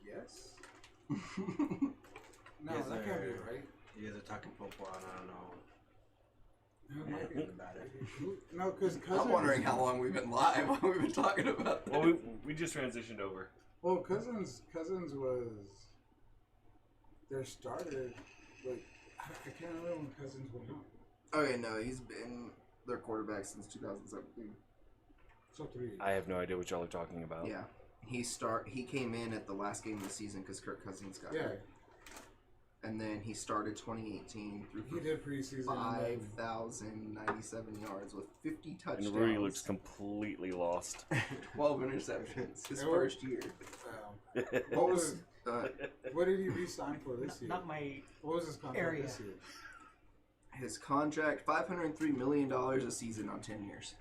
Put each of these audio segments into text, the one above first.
Yes. No, that can't be right. You guys are talking football, and I don't know. About it. No, because I'm wondering how long we've been live while we've been talking about this. Well, we just transitioned over. Well, Cousins was their starter. Like I can't remember when Cousins went out. Okay, no, he's been their quarterback since 2017. So 3 years. I have no idea what y'all are talking about. Yeah, he came in at the last game of the season because Kirk Cousins got hurt. And then he started 2018 through He did preseason 5,097 yards with 50 touchdowns. And Rudy looks completely lost. 12 interceptions his first year. What was what did he re-sign for this year? Not my What was his contract area. this year? His contract, $503 million a season on 10 years.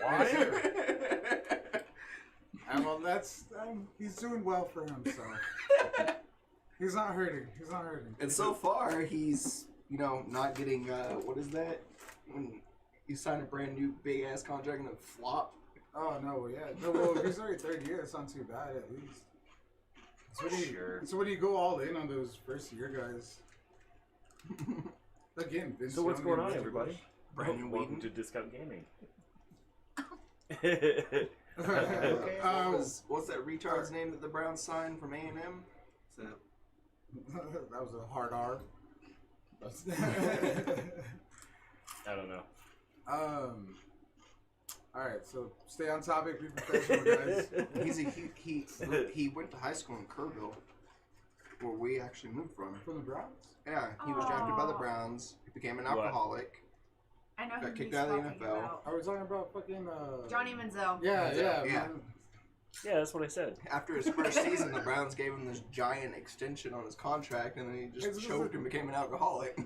What? Well, he's doing well for himself. He's not hurting. And so far, he's, not getting, what is that? When you sign a brand new big ass contract and then flop. Oh, no, yeah. No, well, if he's already third year, it's not too bad at least. So when you go all in on those first year guys. Again, Vince So what's Young going and on, Reggie everybody? Bush. Brandon Welcome Whedon. to Discount Gaming. What's that retard's name that the Browns signed from A&M? That was a hard R. I don't know. All right, so stay on topic, be professional, guys. He went to high school in Kerrville, where we actually moved from. From the Browns? Yeah, he was drafted by the Browns. He became an alcoholic. I know who Got kicked he's out of the talking NFL. about. Are we talking about fucking Johnny Manziel. Yeah. Yeah. Yeah, that's what I said. After his first season, the Browns gave him this giant extension on his contract, and then he just choked and became an alcoholic.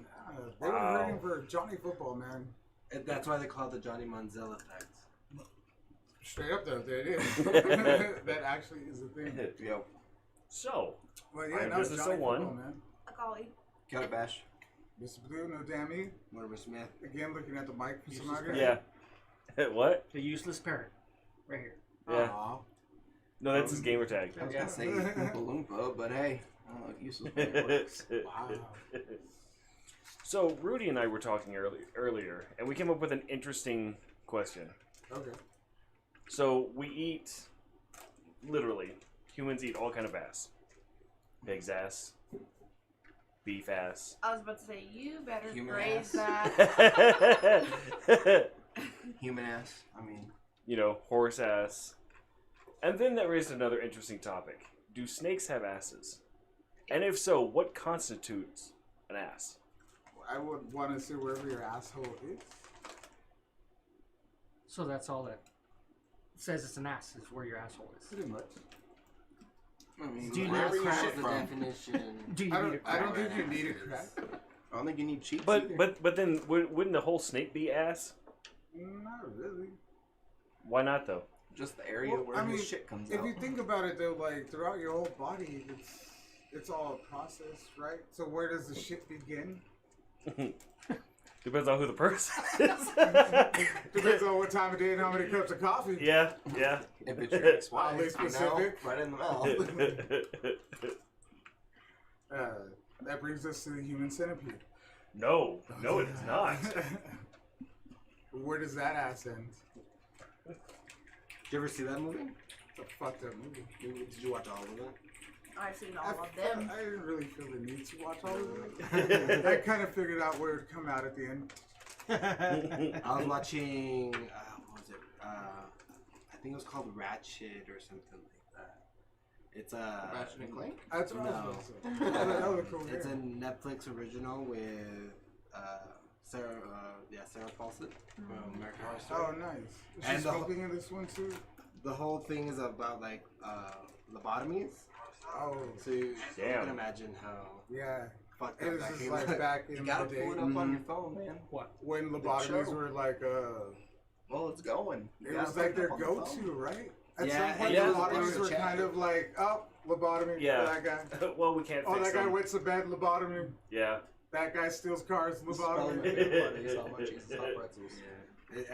They were rooting for Johnny Football, man. And that's why they call it the Johnny Manziel effect. Straight up though, there it is. That actually is a thing. Yep. So, Well, I yeah, am no, Business Johnny 01. Football, man. A golly. Got a bash. Mr. Blue, no dammy. Mortimer Smith. Again, looking at the mic for some other. yeah. What? The useless parent. Right here. Yeah. Aw. No, that's his gamer tag. I was gonna say Oompa Loompa, but hey, useless when it works. Wow. So, Rudy and I were talking earlier, and we came up with an interesting question. Okay. So, we eat, literally, humans eat all kind of ass. Pig's ass. Beef ass. I was about to say, you better Human phrase ass. that. Human ass. I mean, Horse ass. And then that raised another interesting topic. Do snakes have asses? And if so, what constitutes an ass? I would want to see wherever your asshole is. So that's all that says it's an ass is where your asshole is. Pretty much. I mean, Do you wherever need you crack? shit The from. definition. Do you I need don't, a I don't crack? think you need a crack. I don't think you need cheeks either. But then wouldn't the whole snake be ass? Not really. Why not though? Just the area Well, where I mean, his shit comes If out. you think about it, though, like throughout your whole body, it's all a process, right? So where does the shit begin? Depends on who the person is. Depends on what time of day and how many cups of coffee. Yeah. If it's your ex-wife, Oddly specific. right in the mouth. That brings us to the human centipede. No, it is not. Where does that ass end? Did you ever see that movie? It's a fucked up movie. Did you watch all of it? I've seen all of them. I didn't really feel the need to watch all of it. I kind of figured out where it would come out at the end. I was watching, what was it? I think it was called Ratchet or something like that. It's a Ratchet and Clank? That's what I No. was going to say. That was a cool It's a game. Netflix original with Sarah Paulson from American Horror Story. Oh, nice. Is she And the whole- smoking in this one too? The whole thing is about like lobotomies. Oh, So you Damn. can imagine how yeah. fucked It up was that just game like was. back You in gotta the day pull it up on your phone, man. What? when show. lobotomies were like Well, it's going. You it gotta was like put it their up on the go-to, phone. right? At Yeah, some point, and it was lobotomies a were chat. kind of like, oh, lobotomy Yeah. for that guy. Well, we can't Oh, fix that guy them. went to bed, lobotomy. Yeah. That guy steals cars, This is probably my lobotomy. favorite part is how much cheese and hot pretzels.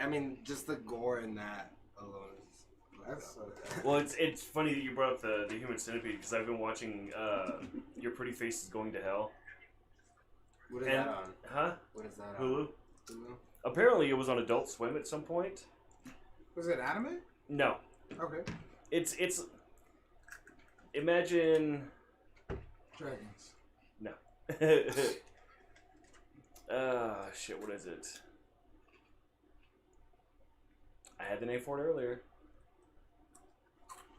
I mean, just the gore in that alone is That's so Well, it's funny that you brought up the Human Centipede because I've been watching Your Pretty Face is Going to Hell. What is And- that on? Huh? What is that Hulu? on? Hulu? Apparently, it was on Adult Swim at some point. Was it anime? No, Okay. it's imagine. Dragons. Shit. What is it? I had the name for it earlier.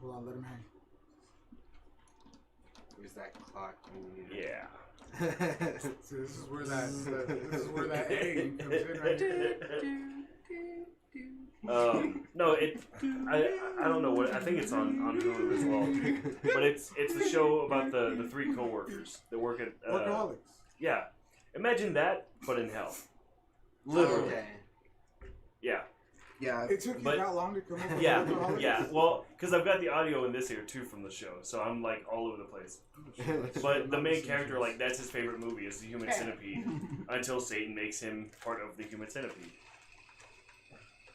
Hold on, let him hang. Where's that clock? Yeah. So this is where that egg comes in right here. No, I don't know what I think it's on Hulu as well, but it's a show about the three coworkers that work at Workaholics. yeah. Imagine that, but in hell. Literally. Okay. Yeah. Yeah. It took you But- that long to come up with Yeah. Workaholics? Yeah. Well, because I've got the audio in this ear too from the show, so I'm like all over the place. But the main character, like, that's his favorite movie is the Human Centipede, until Satan makes him part of the Human Centipede.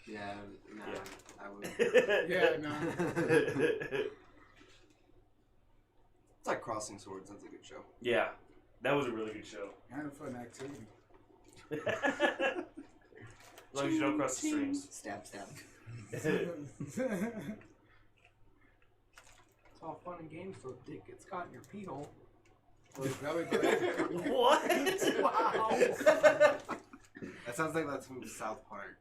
Yeah, no, Yeah. I would. Yeah, no. It's like Crossing Swords. That's a good show. Yeah, that was a really good show. Kind of fun activity. As long as you don't cross the streams. Stab, stab. It's all fun and games till dick gets caught in your pee hole. Or belly button. What? Wow. That sounds like that's from South Park.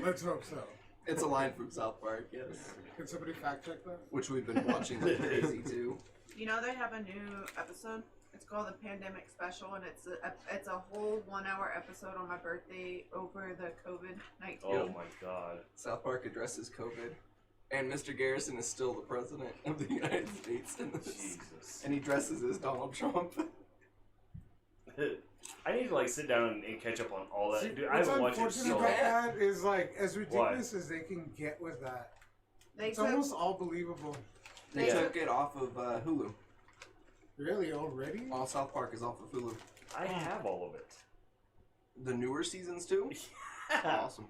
Let's hope so. It's a line from South Park, yes. Can somebody fact check that? Which we've been watching like crazy too. You know they have a new episode. It's called the Pandemic Special, and it's a whole 1 hour episode on my birthday over the COVID-19. Oh my god. South Park addresses COVID, and Mr. Garrison is still the president of the United States in this. Jesus. And he dresses as Donald Trump. I need to like sit down and catch up on all that. See, Dude, I what's haven't watched it unfortunate so about that is like as ridiculous as they can get with that. They It's took, almost all believable. They Yeah. took it off of Hulu. Really, already? All South Park is off of Hulu. I have all of it. The newer seasons too? Awesome.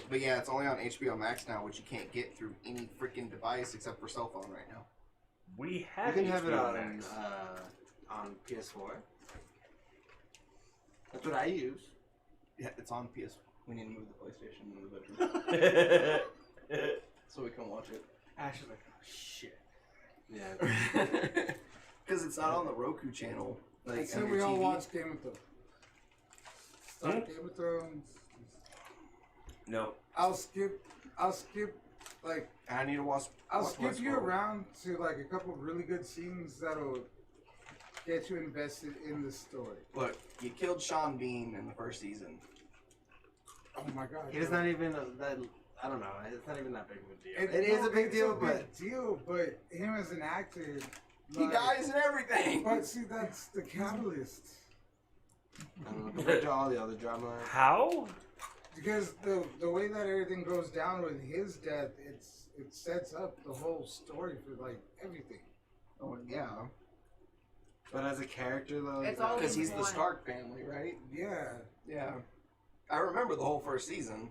But yeah, it's only on HBO Max now, which you can't get through any freaking device except for cell phone right now. We You have can have it HBO on Max. on PS4. That's what I use. Yeah, it's on PS. We need to move the PlayStation into the bedroom so we can watch it. Ash is like, oh shit. Yeah. Because it's not on the Roku channel. Like, So on we your all TV. watch Game of Thrones. Start Game of Thrones. No. I'll skip like I need to watch. I'll watch skip you Westworld. around to like a couple of really good scenes that'll get you invested in the story. Look, you killed Sean Bean in the first season. Oh my god. He's not even that. I don't know. It's not even that big of a deal. It is a big it's deal, a big deal, but him as an actor, He like- dies and everything. But see, that's the catalyst. I don't know, compared to all the other drama. How? Because the way that everything goes down with his death, it sets up the whole story for like everything. Oh yeah, But as a character, though, It's like, all because he's the one. Stark family, right? Yeah. Yeah. I remember the whole first season.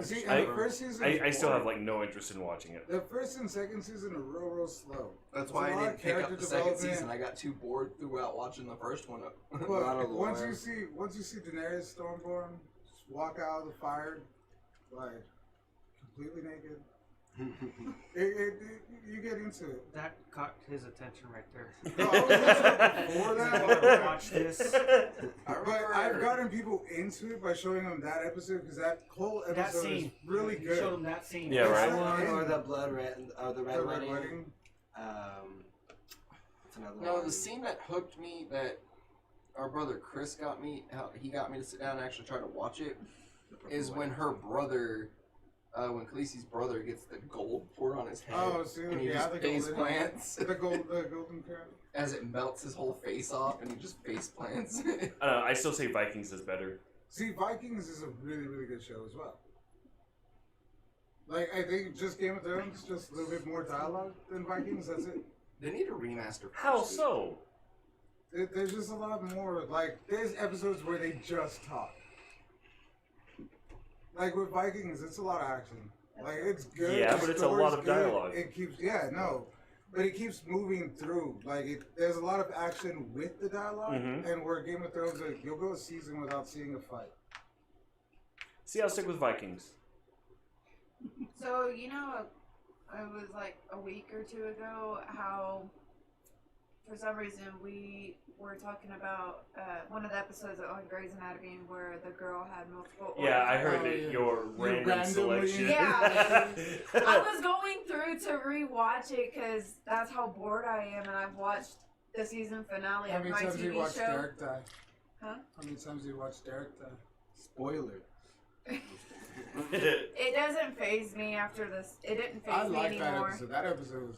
See, I- and the first season. I was still have boring. like no interest in watching it. The first and second season are real slow. That's There's why a I lot didn't of pick up character the second development. season. I got too bored throughout watching the first one. But lot of once lore. you see Daenerys Stormborn just walk out of the fire, like completely naked, you get into it. That caught his attention right there. No, I was into it before He's like, that. "I wanna watch this. But I've gotten people into it by showing them that episode because that whole episode That is scene. really You good. showed him that scene. Yeah, right. that one or the blood red or the red The Red wedding. Wedding. What's another No, one? the scene that hooked me, that our brother Chris got me, how he got me to sit down and actually try to watch it, The purple is when wedding. her brother, when Khaleesi's brother gets the gold poured on his head, Oh, see, and he yeah, just the face golden, plants the golden crown. as it melts his whole face off, and he just face plants. I don't know. I still say Vikings is better. See, Vikings is a really, really good show as well. Like, I think just Game of Thrones, just a little bit more dialogue than Vikings, that's it. They need a remaster. How first. so? There's just a lot more, like, there's episodes where they just talk. Like with Vikings, it's a lot of action. Like it's good. Yeah, the but it's a story's lot of good. dialogue. It keeps but it keeps moving through. Like there's a lot of action with the dialogue, and where Game of Thrones, like, you'll go a season without seeing a fight. See, I'll stick with Vikings. So, you know, it was like a week or two ago how, for some reason, we were talking about one of the episodes on Grey's Anatomy where the girl had multiple Yeah, I orgasms. heard that your random randomly- selection. Yeah. I was going through to rewatch it because that's how bored I am, and I've watched the season finale How of many my times do you TV watch show. Derek die? Huh? How many times do you watch Derek die? Spoiler. It doesn't phase me after this. It didn't I phase me like that anymore. episode. That episode was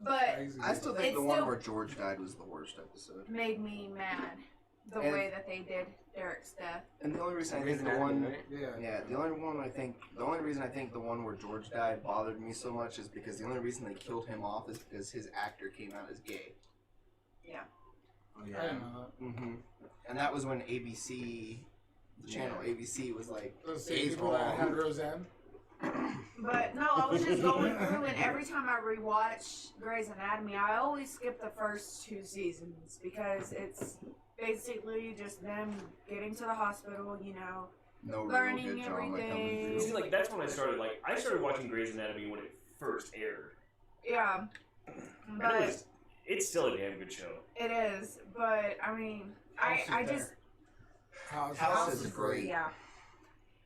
But crazy. I still think It's the one still- where George died was the worst episode. made me mad the And- way that they did Derek's death. And the only reason I Grey's think the Anatomy, one, right? Yeah. the only reason I think the one where George died bothered me so much is because the only reason they killed him off is because his actor came out as gay. Yeah. Oh, I yeah. didn't know that. Mm-hmm. And that was when ABC, the channel ABC, was like, Those same Gays people that wrong. had Roseanne. But no, I was just going through, and every time I rewatch Grey's Anatomy, I always skip the first 2 seasons because it's basically just them getting to the hospital, you know. no real Learning good drama everything. coming See, through. like that's when I started. Like I started watching Grey's Anatomy when it first aired. Yeah. And But it's still a damn good show. it is. But I mean, I just House is great. yeah.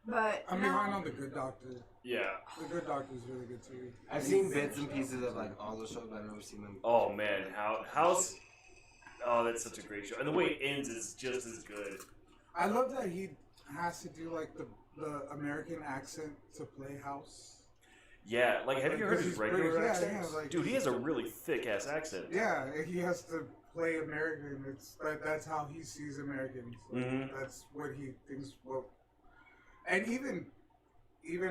But I'm no, behind on The Good Doctor. Yeah. The Good Doctor is really good too. I've seen bits and pieces of like all those shows, but I've never seen them. Oh man, House. Oh, that's such a great show, and the way it ends is just as good. I love that he has to do like the American accent to play House. Yeah, like have you heard Because his he's regular British. Yeah, accent? yeah, like- Dude, he has a really thick ass accent. Yeah, he has to play American. It's that's how he sees Americans. Like, Mhm. That's what he thinks. Well, and even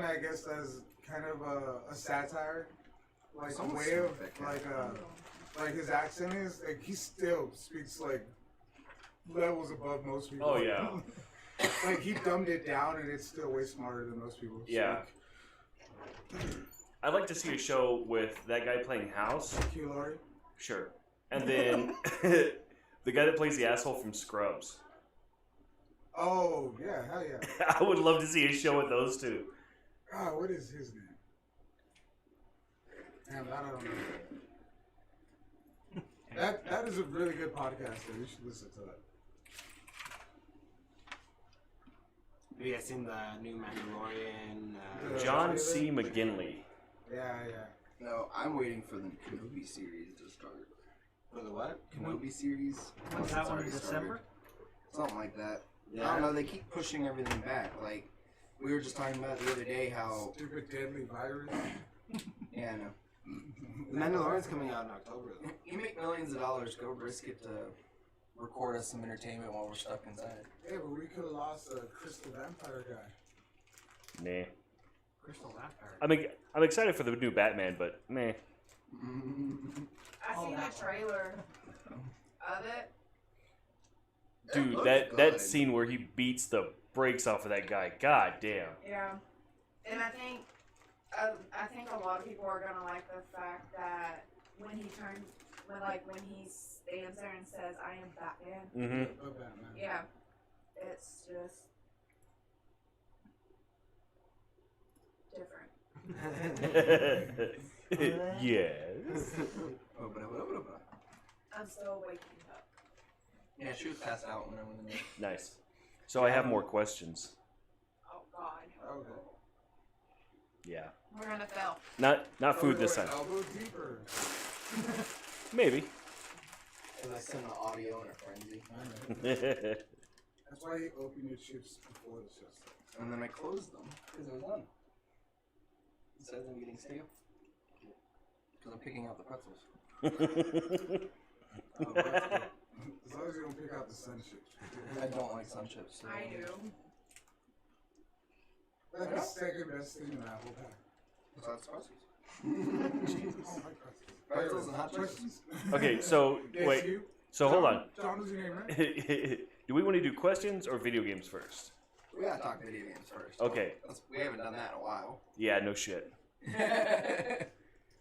I guess as kind of a satire, like Someone way of smack that guy. like his accent is like he still speaks like levels above most people. Oh, yeah. Like he dumbed it down and it's still way smarter than most people. Yeah. I'd like to see a show with that guy playing House. Hugh Laurie. Sure. And then the guy that plays the asshole from Scrubs. Oh yeah, hell yeah. I would love to see a show with those two. God, what is his name? Damn, that I don't know. That is a really good podcast. Though. You should listen to that. Have you guys seen the new Mandalorian? Yeah. John C. McGinley. Yeah. No, I'm waiting for the Kenobi series to start. For the what? Kenobi series? When's Unless that it's one in already December? started. Something like that. I Yeah. don't know, they keep pushing everything back. Like, we were just talking about the other day how, Stupid deadly virus. yeah, I know. The Mandalorian's coming out in October. Though. You make millions of dollars, go risk it to record us some entertainment while we're stuck inside. Yeah, but we could have lost a crystal vampire guy. Nah. Crystal Vampire. I'm excited for the new Batman, but meh. I Oh, seen that a trailer of it. Dude, looks that good. scene where he beats the brakes off of that guy. God damn. Yeah, and I think a lot of people are gonna like the fact that when he stands there and says, "I am Batman." Mm-hmm. Love Batman. Yeah, it's just different. Yes. I'm still waking up. Yeah, she was passed out when I went in there. Nice. So I have more questions. Oh God, Okay. Yeah. we're gonna fail. Not food this time. Elbow deeper. Maybe. Because I sent the audio in a frenzy. I know. That's why you open your chips before the show starts. And then I closed them because it was done. Instead of them getting stale. Because I'm picking out the pretzels. Oh, pretzel. As long as you don't pick out the sun chips. I don't like sun chips. So I do. That's the second best thing in that whole pack. Besides pretzels. Oh, my pretzels. Pretzels and hot chips. Questions? Okay, so Yes, wait. you? So hold on. John is your name, right? Do we want to do questions or video games first? We gotta talk video games first. Okay. We haven't done that in a while. Yeah, no shit.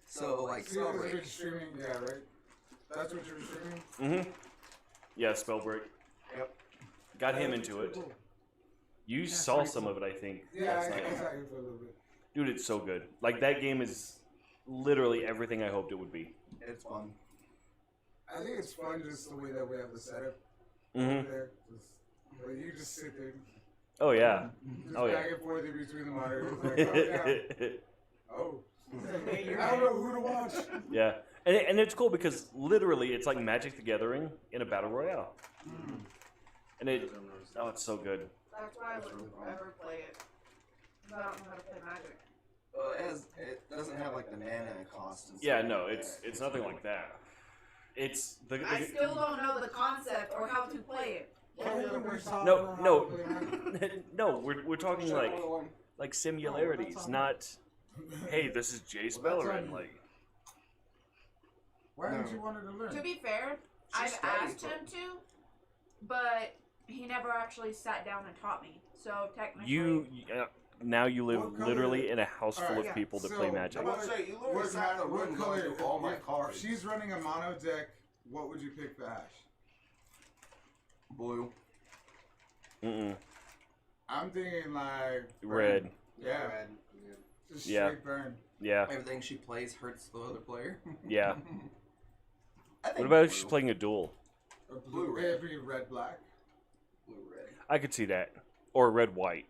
So, like, See, what SpellBreak. you're streaming, yeah, right? That's what you're streaming? Mm-hmm. Yeah, SpellBreak. Yep. Got him into it. You saw some of it, I think. Yeah, last I night. saw you for a little bit. Dude, it's so good. Like, that game is literally everything I hoped it would be. It's fun. I think it's fun just the way that we have the setup Mm-hmm. there. Where you just sit there, Oh, yeah. just Oh, yeah. back and forth in between the monitors. Like, oh, yeah. I don't know who to watch. Yeah. And it's cool because literally it's like Magic the Gathering in a Battle Royale. And it's so good. That's why I would never play it. 'Cause I don't know how to play Magic. Well, it doesn't have like the mana cost. And Yeah, stuff no, like it's that. nothing like that. It's the I still don't know the concept or how to play it. no, no, we're talking like similarities, not hey, this is Jay Spellrin. Like, Why didn't you want her to learn? To be fair, She I've studied asked for him to, but he never actually sat down and taught me. So technically, now you live What color- literally in a house full Alright, of people that so- play Magic. I'm about to say, you literally What sat in a room and color? going through all my If cards. she's running a mono deck, what would you pick for Ash? Blue. Mm-mm. I'm thinking like Red. Yeah, Red. just Yeah. straight burn. Yeah. Everything she plays hurts the other player. Yeah. I think What about if blue. she's playing a duel? Or Blue, red. It'd be red black. Blue red. I could see that. Or red white.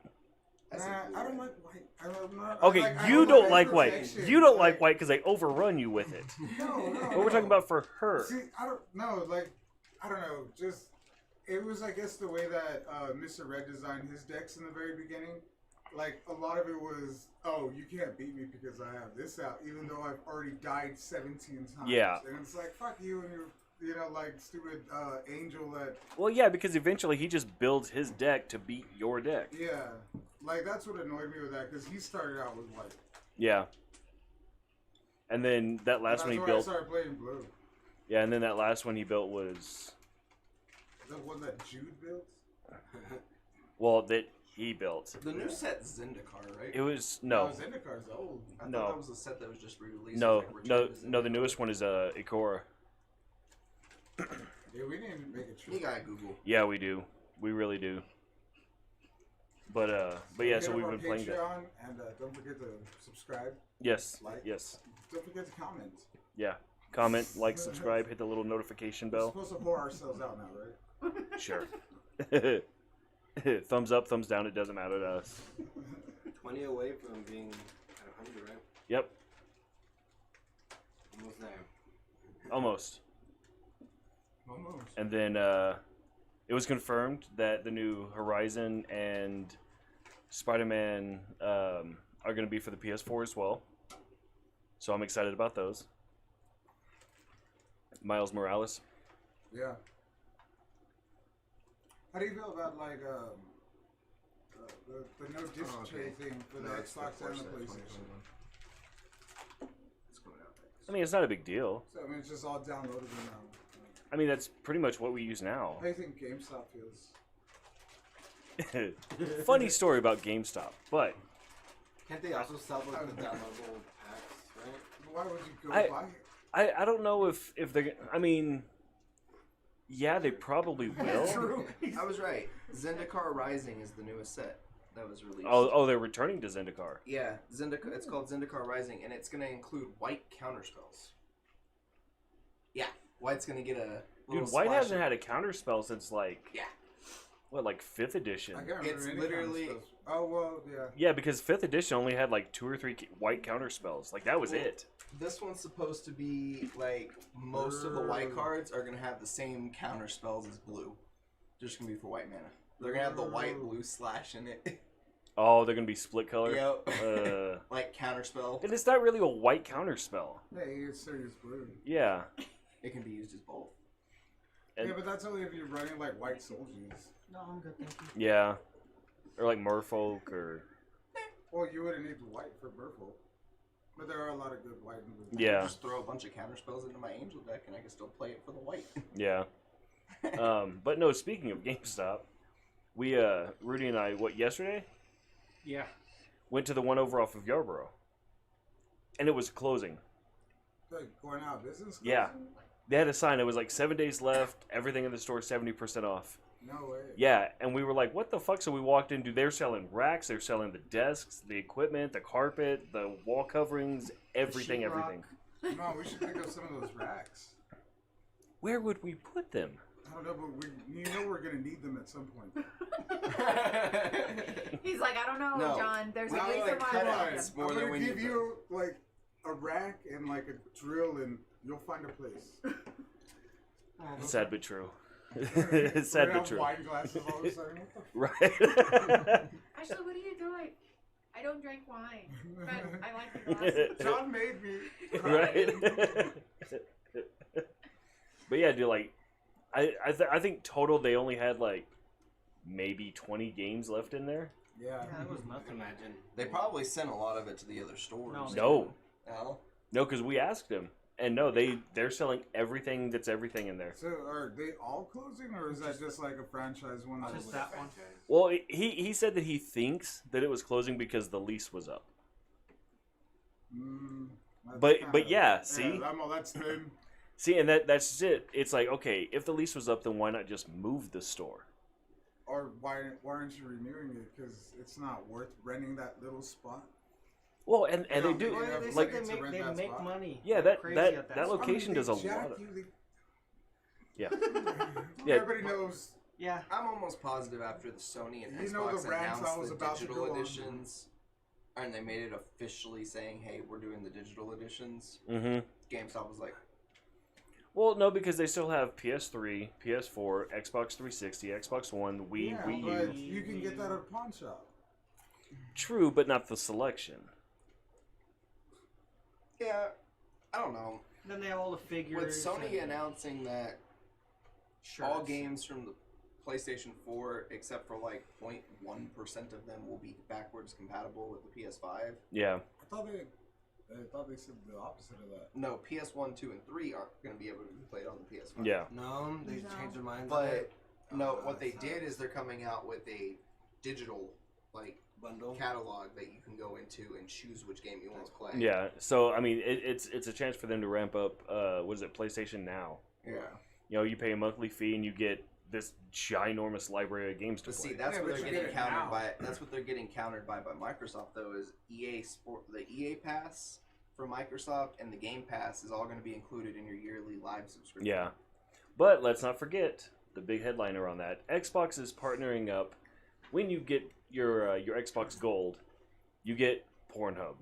I said blue, I don't red. like white. I don't know. Okay, I you don't like like white. protection. You don't like white because they overrun you with it. No. But we're talking about for her. See, I don't know. Like, I don't know. Just it was, I guess, the way that Mr. Red designed his decks in the very beginning. Like, a lot of it was, oh, you can't beat me because I have this out, even though I've already died 17 times. Yeah. And it's like, fuck you and your, you know, like, stupid angel that, Well, yeah, because eventually he just builds his deck to beat your deck. yeah. Like, that's what annoyed me with that, because he started out with white. Yeah. And then that last one he That's why built. I started playing blue. Yeah, and then that last one he built was. The one that Jude built? Well, that he built. The new set's Zendikar, right? It was. No. Zendikar's old. I thought no. that was a set that was just re-released. No, It was like no, Return to no. The Zendikar. newest one is Ikora. Yeah, we didn't make it true. You gotta Google. Yeah, we do. We really do. But yeah. So we've been playing that. Patreon, and don't forget to subscribe. Yes. Like. Yes. Don't forget to comment. Yeah. Comment, like, subscribe, hit the little notification We're bell. supposed to whore ourselves out now, right? Sure. Thumbs up, thumbs down. It doesn't matter to us. 20 away from being at 100, right? Yep. Almost there. Almost. Almost. And then it was confirmed that the new Horizon and Spider-Man are going to be for the PS4 as well. So I'm excited about those. Miles Morales. Yeah. How do you feel about like the no disc tray thing for the No, it's Xbox the and the Force X PlayStation? It's coming out next. I mean, it's not a big deal. So I mean, it's just all downloadable now. I mean, that's pretty much what we use now. How do you think GameStop feels? Funny story about GameStop, but Can't they also sell like the downloadable packs, right? Why would you go I- buy it? I don't know if they're. I mean, yeah, they probably will. True. I was right. Zendikar Rising is the newest set that was released. Oh, they're returning to Zendikar. Yeah, Zendikar. It's called Zendikar Rising, and it's gonna include white counterspells. Yeah, white's gonna get a little Dude, White splash hasn't of- had a counterspell since like Yeah. what, like 5th edition? I can't remember It's any kind of literally- stuff. Oh well, yeah. Yeah, because 5th edition only had like 2 or 3 white counterspells. Like that was Well, it. This one's supposed to be like most of the white cards are gonna have the same counter spells as blue. Just gonna be for white mana. They're gonna have the white blue slash in it. Oh, they're gonna be split color. Yep. Like counter spell. And it's not really a white counterspell. Hey, it's serious blue. Yeah. It can be used as both. And- Yeah, but that's only if you're running like white soldiers. No, I'm good, thank you. Yeah. Or like Merfolk or Well, you wouldn't need white for Burple. But there are a lot of good white movies. yeah, Just throw a bunch of counter spells into my angel deck and I can still play it for the white. yeah. But no, speaking of GameStop, We Rudy and I yesterday Yeah. went to the one over off of Yarborough, and it was closing. Like going out of business? Yeah. closing? They had a sign. It was like 7 days left. Everything in the store 70% off. No way. Yeah, and we were like, "What the fuck?" So we walked in. Dude, they're selling racks. They're selling the desks, the equipment, the carpet, the wall coverings, everything, sheetrock. everything. No, we should pick up some of those racks. Where would we put them? I don't know, but we're gonna need them at some point. He's like, I don't know, No. John. There's We a need, reason like, why I cutouts. want them. It's more I'm than gonna we give need you like a rack and like a drill, and you'll find a place. Sad but true. We're Sad gonna but have true. wine glasses all of a sudden. Right. Actually, what are you doing? I don't drink wine, but I like the glasses. John made me. Right. But yeah, dude, like, I think total they only had like maybe 20 games left in there. Yeah. Yeah, that was nothing. Imagine. They probably sent a lot of it to the other stores. No, No? because we asked them, and no, they're selling everything that's everything in there. So are they all closing, or is that just like a franchise one? That Just was that one. Well, he said that he thinks that it was closing because the lease was up. That's But kinda- yeah, see? that's them. See, and that's it. It's like, okay, if the lease was up, then why not just move the store? Or why aren't you renewing it? Because it's not worth renting that little spot. Well, and they Yeah, do. well, Well, they like- said to they rent make, that they make spot. money. Yeah, They're that crazy that at that spot. location does a lot. Yeah. Yeah. Everybody knows. Yeah. I'm almost positive after the Sony and You know Xbox the rants I announced was the about to digital go on. editions, and they made it officially saying, "Hey, we're doing the digital editions." Mm-hmm. GameStop was like, Well, no, because they still have PS3, PS4, Xbox 360, Xbox One, Wii, Yeah, Wii but U. you can get that at a pawn shop. True, but not the selection. "Yeah, I don't know." Then they have all the figures. With Sony and announcing that shirts. all games from the PlayStation 4, except for like 0.1% of them, will be backwards compatible with the PS5. Yeah. I thought they said the opposite of that. No, PS1, 2, and 3 aren't going to be able to be played on the PS5. Yeah. No, they No. changed their minds. But no, Oh, what they that did is they're coming out with a digital like bundle. catalog that you can go into and choose which game you want to play. Yeah. So I mean, it's a chance for them to ramp up. What is it? PlayStation Now. Yeah. You know, you pay a monthly fee and you get this ginormous library of games to But play. see, that's Yeah, what but they're you getting get it countered now. by. That's what they're getting countered by Microsoft though. Is the EA Pass for Microsoft and the Game Pass is all going to be included in your yearly live subscription. Yeah. But let's not forget the big headliner on that. Xbox is partnering up. When you get your Xbox Gold, you get Pornhub.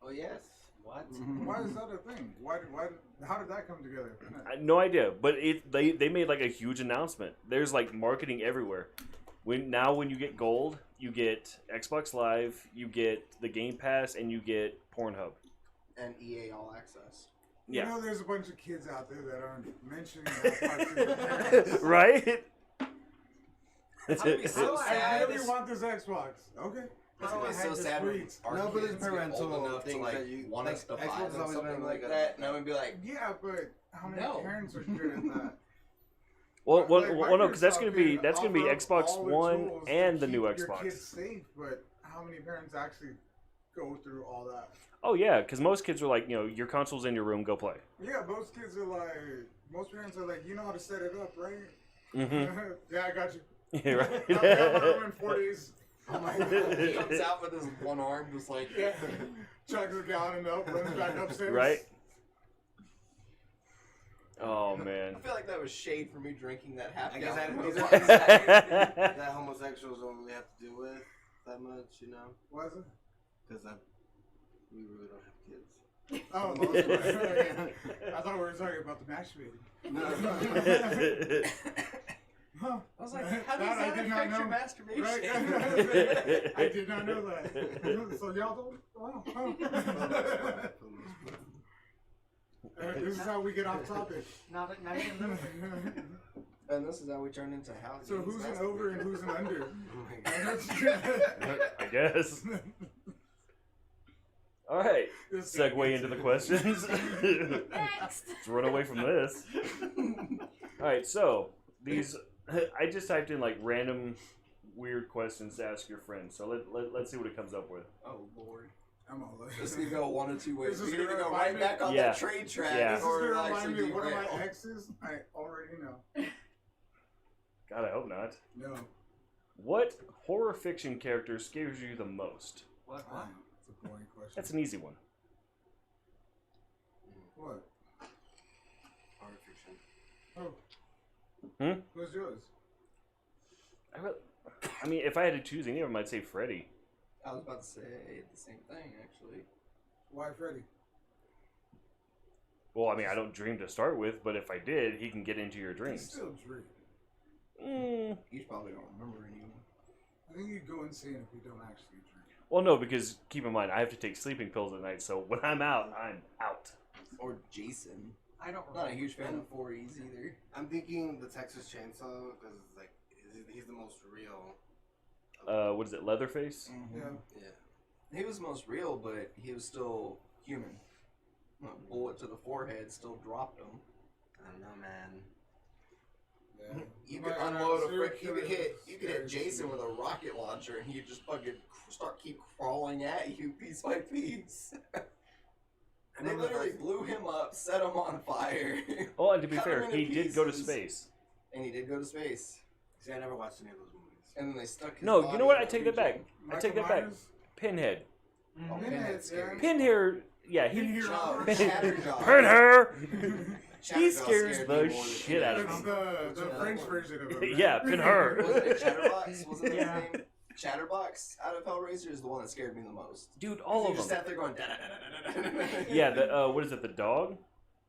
Oh yes. What? Why is that a thing? How did that come together? I had no idea, but they made like a huge announcement. There's like marketing everywhere. When you get Gold, you get Xbox Live, you get the Game Pass, and you get Pornhub. And EA All Access. You Yeah. know, there's a bunch of kids out there that aren't mentioning that part to their parents. Right? It's gonna be so I sad. really want this Xbox. Okay. It's gonna be so sad when our No, but kids it's get parental old enough to things like that you- want like, us to Xbox buy has them always something been like like a- that, and I'm gonna be like, Yeah, but how many No. parents are good at that? Well, Like, no, because that's Microsoft gonna be can offer Xbox all the One tools to and the keep new your Xbox. kids safe, but how many parents actually go through all that? Oh yeah, because most kids are like, your console's in your room, go play. Yeah, most kids are like, most parents are like, you know how to set it up, right? Mm-hmm. Yeah, I got you. Yeah, right. I'll have my room in 4 days. oh my god, he comes out with his one arm, just like, Yeah. Chugs a gallon of milk, runs back upstairs. Right? Oh man. I feel like that was shade for me drinking that half I guess gallon. that- of is milk. that homosexuals don't really have to deal with that much, Was it? because we really don't have kids. Oh, I thought we were talking about the masturbating. No. Huh. I was like, how does That I that did not affect your know. masturbation? Right? I did not know that. So y'all don't? Wow. This is how we get off topic. Not even little. And this is how we turn into how. So games who's an masturbate. over and who's an under? Oh my God. I guess. All right. Segue into the questions. Next. Let's run away from this. All right. So these I just typed in like random weird questions to ask your friends. So let's see what it comes up with. Oh lord. I'm all like, This could go one of two ways. This is We either gonna go remind right me- back on Yeah. that trade track, Yeah. This is or gonna it'll remind actually me of one of derail. my exes. I already know. God, I hope not. No. What horror fiction character scares you the most? What? It's a boring question. That's an easy one. What? Horror fiction. Oh. Who's yours? I mean, if I had to choose any of them, I'd say Freddy. I was about to say the same thing, actually. Why Freddy? Well, I mean, I don't dream to start with, but if I did, he can get into your You dreams. still dream. You probably don't remember anyone. I think you'd go insane if you don't actually dream. Well, no, because keep in mind, I have to take sleeping pills at night, so when I'm out, I'm out. Or Jason. I don't Not a remember. huge fan of 4Es either. I'm thinking the Texas Chainsaw because like he's the most real. What is it, Leatherface? Mm-hmm. Yeah. Yeah. He was most real, but he was still human. A bullet to the forehead still dropped him. I don't know, man. Yeah. You But, could unload a serial frick. You could killer hit. is You could hit scary Jason shit. with a rocket launcher, and he'd just fucking keep crawling at you piece by piece. And they literally blew him up, set him on fire, Oh, and to be Cut fair, him into he did go to pieces. space. and he did go to space. See, I never watched any of those movies. And then they stuck his No, you body know what? in I that take that back. region. I take that back. Pinhead. Oh, Mhm. Pinhead's scary. Pinhead, yeah, he... Pinhead. No, Pinhead. Chatterjaw. Pinhead! Chatterjaw He scares scared the me more than shit out of It's Pinhead. me. the French version of it. Yeah, Pinhead. Was it Chatterbox? Wasn't that Yeah. his name? Chatterbox out of Hellraiser is the one that scared me the most. Dude, all He of just them. sat there going. Da-da-da-da-da-da-da-da. Yeah, the, what is it, the dog?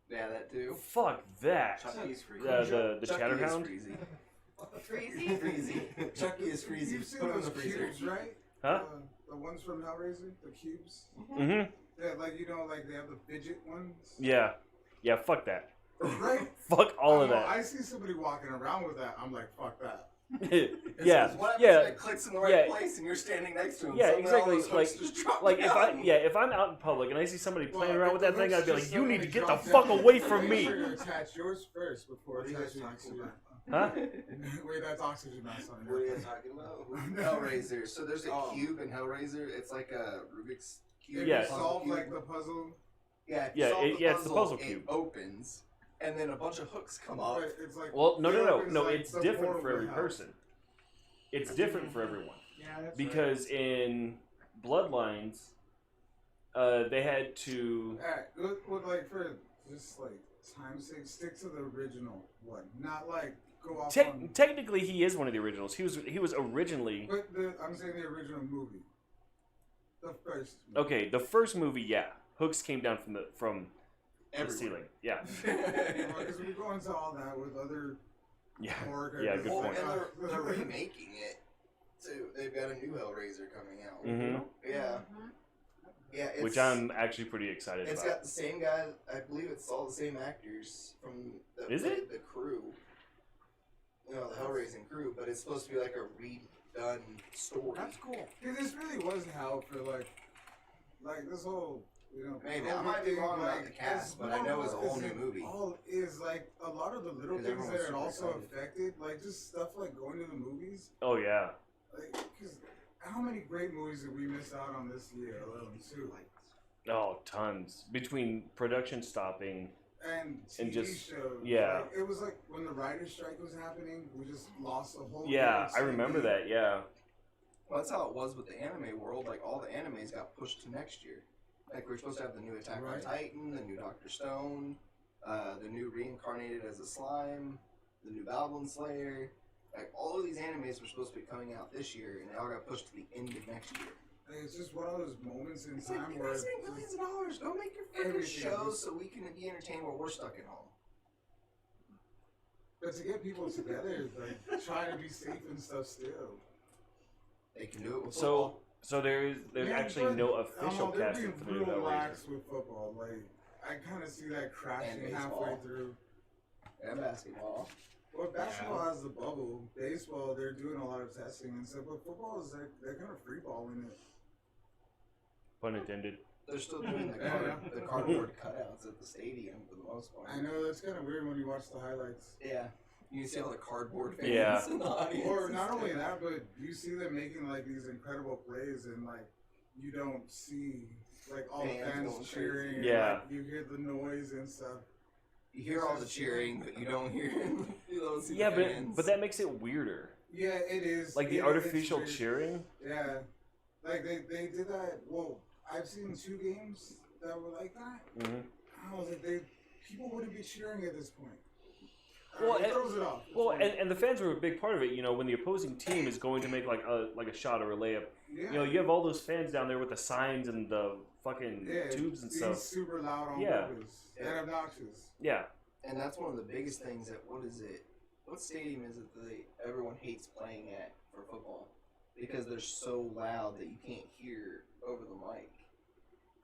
Yeah, that too. Fuck that. Chucky's free. The Chucky Chatterhound? is freezy. Freezy? Freezy. Chucky is freezy. You've seen Put him in those the freezer. cubes, right? Huh? The ones from Hellraiser, the cubes. Mm-hmm. Yeah, like you know, like they have the fidget ones. Yeah. Yeah, fuck that. Right. Fuck all of I know, that. I see somebody walking around with that. I'm like, fuck that. Yeah, What happens yeah. when it clicks in the right Yeah. place and you're standing next to him? Yeah, Suddenly all exactly, those hooks just drop Like down. if I'm out in public and I see somebody playing around with that thing, I'd be like, you need to get the Drop fuck down. away from Make me. sure you attach yours first before What are you guys attaching talking yours. about? Huh? Wait, that's oxygen mask on What are you it. guys talking about? Hellraiser. So there's a Oh. cube in Hellraiser. It's like a Rubik's cube. If Yeah. you solve Puzzle like cube. the puzzle, Yeah, if you Yeah, solve it's the puzzle it cube. opens, and then a bunch of hooks come up. but it's like Well, no, it no, no, opens, no. like, It's the different portal for every to hell. person. It's different for everyone Yeah, that's because in Bloodlines, they had to. Alright, look like for just like time's sake, stick to the original one, not like go off on. Technically, he is one of the originals. He was originally But I'm saying the original movie, the first. Movie. okay. The first movie, yeah, hooks came down from the Everywhere. ceiling. Yeah, Because we go into all that with other yeah, horror yeah. characters. Good Well, point. and they're remaking it too. They've got a new Hellraiser coming out. Mhm. Yeah, yeah. It's, Which I'm actually pretty excited It's about. got the same guy. I believe it's all the same actors from the, Is it? the crew. You know, the Hellraising crew, but it's supposed to be like a redone story. That's cool. Because this really was hell for like this whole, you know. Maybe. I COVID might be thing, wrong about like, the cast, it's but I know it's a whole new isn't movie. All is like a lot of the little 'Cause things that everyone's it also super excited. affected, like just stuff like going to the movies. Oh yeah. Like, because how many great movies did we miss out on this year alone too? Oh, tons. Between production stopping. And TV And just- shows. yeah. Like, it was like when the writer's strike was happening, we just lost a whole. Yeah, year I of remember TV. that. Yeah. Well, that's how it was with the anime world. Like all the animes got pushed to next year. Like we're supposed to have the new Attack on Right. Titan, the new Doctor Stone, the new Reincarnated as a Slime, the new Goblin Slayer. Like all of these animes were supposed to be coming out this year, and they all got pushed to the end of next year. Like, it's just one of those moments in It's like time you where guys make millions of dollars. Go make your freaking Everything. shows so we can be entertained while we're stuck at home. but to get people together, like trying to be safe and stuff still. They can do it with So football. so there's Yeah, actually but, no official they're casting being for the new brutal Hellraiser. lax with football. Like I kind of see that crashing And halfway baseball. through. And basketball. Well, basketball has the bubble. Baseball, they're doing a lot of testing and stuff. But football is they're kind of free balling it. Pun intended. They're still doing the, Yeah. the cardboard cutouts at the stadium for the most part. I know that's kind of weird when you watch the highlights. Yeah. You can see all the cardboard fans Yeah. in the audience. Or and not stuff. only that, but you see them making like these incredible plays, and like you don't see like all the Fans fans going cheering. crazy. And, Yeah. like, you hear the noise and stuff. You hear all the cheering, but you don't hear. You don't see Yeah, the but fans. but that makes it weirder. Yeah, it is. Like the Yeah, artificial it's weird. cheering. Yeah, like they did that. Well, I've seen 2 games that were like that. hmm I was like, people wouldn't be cheering at this point. Well, it and- throws it off. It's Well, fine. and the fans were a big part of it. You know, when the opposing team is going to make like a shot or a layup, yeah. you know, you have all those fans down there with the signs and the fucking yeah, tubes and being stuff. super loud on Yeah. purpose and obnoxious. Yeah. And that's one of the biggest things that, what is it? What stadium is it that everyone hates playing at for football? Because they're so loud that you can't hear over the mic.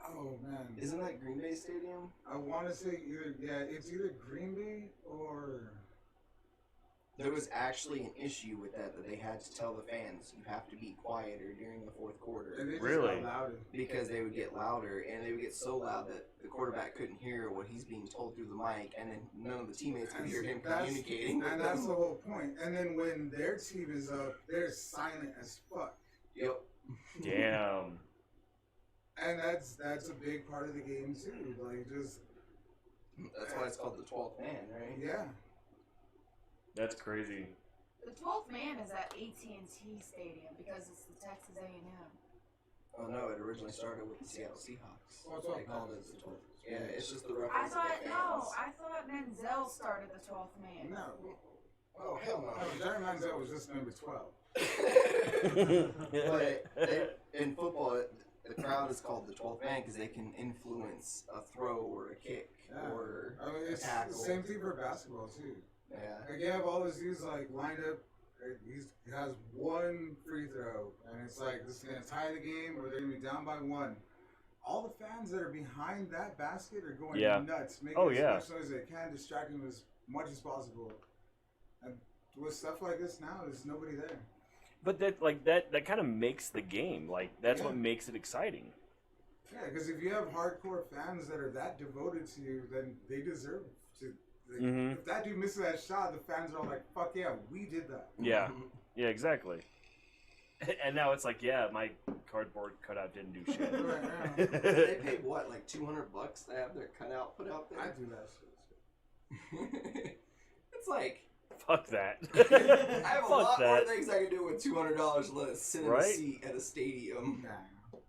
Oh man, Isn't that Green Bay Stadium? I want to say it's either Green Bay or There was actually an issue with that they had to tell the fans, you have to be quieter during the fourth quarter. and they just Really? got louder. Because they would get louder, and they would get so loud that the quarterback couldn't hear what he's being told through the mic, and then none of the teammates could hear him communicating with And that's the them. whole point. And then when their team is up, they're silent as fuck. Yep. Damn. And that's a big part of the game too. Like just That's why it's called the 12th man, right? yeah. That's crazy. The 12th man is at AT&T Stadium because it's the Texas A&M. Oh no, it originally started with the Seattle Seahawks. Oh, it's all They called it fans. the 12th. Yeah, it's just the I reference. thought to the no, fans. I thought Menzel started the 12th man. No. Oh hell No, no. Jerry Manziel was just number 12. But in football, the crowd is called the 12th man because they can influence a throw or a kick Yeah. or I mean, it's the tackle. same thing for basketball too. yeah. Like you have all those dudes like lined up. He has one free throw, and it's like this is gonna tie the game, or they're gonna be down by 1. All the fans that are behind that basket are going Yeah. nuts, making Oh, as yeah. much noise as they can, distracting them as much as possible. And with stuff like this now, there's nobody there. But that kind of makes the game. Like that's what Yeah. makes it exciting. Yeah, because if you have hardcore fans that are that devoted to you, then they deserve to. Like, Mhm. If that dude misses that shot, the fans are like, "Fuck yeah, we did that." Yeah. Yeah, exactly. And now it's like, yeah, my cardboard cutout didn't do shit. Right now. They paid what, like $200 to have their cutout put out I there? do that shit. It's like Fuck that. I have a Fuck lot more that. things I can do with $200 than let it sit in a Right? seat at a stadium. Nah.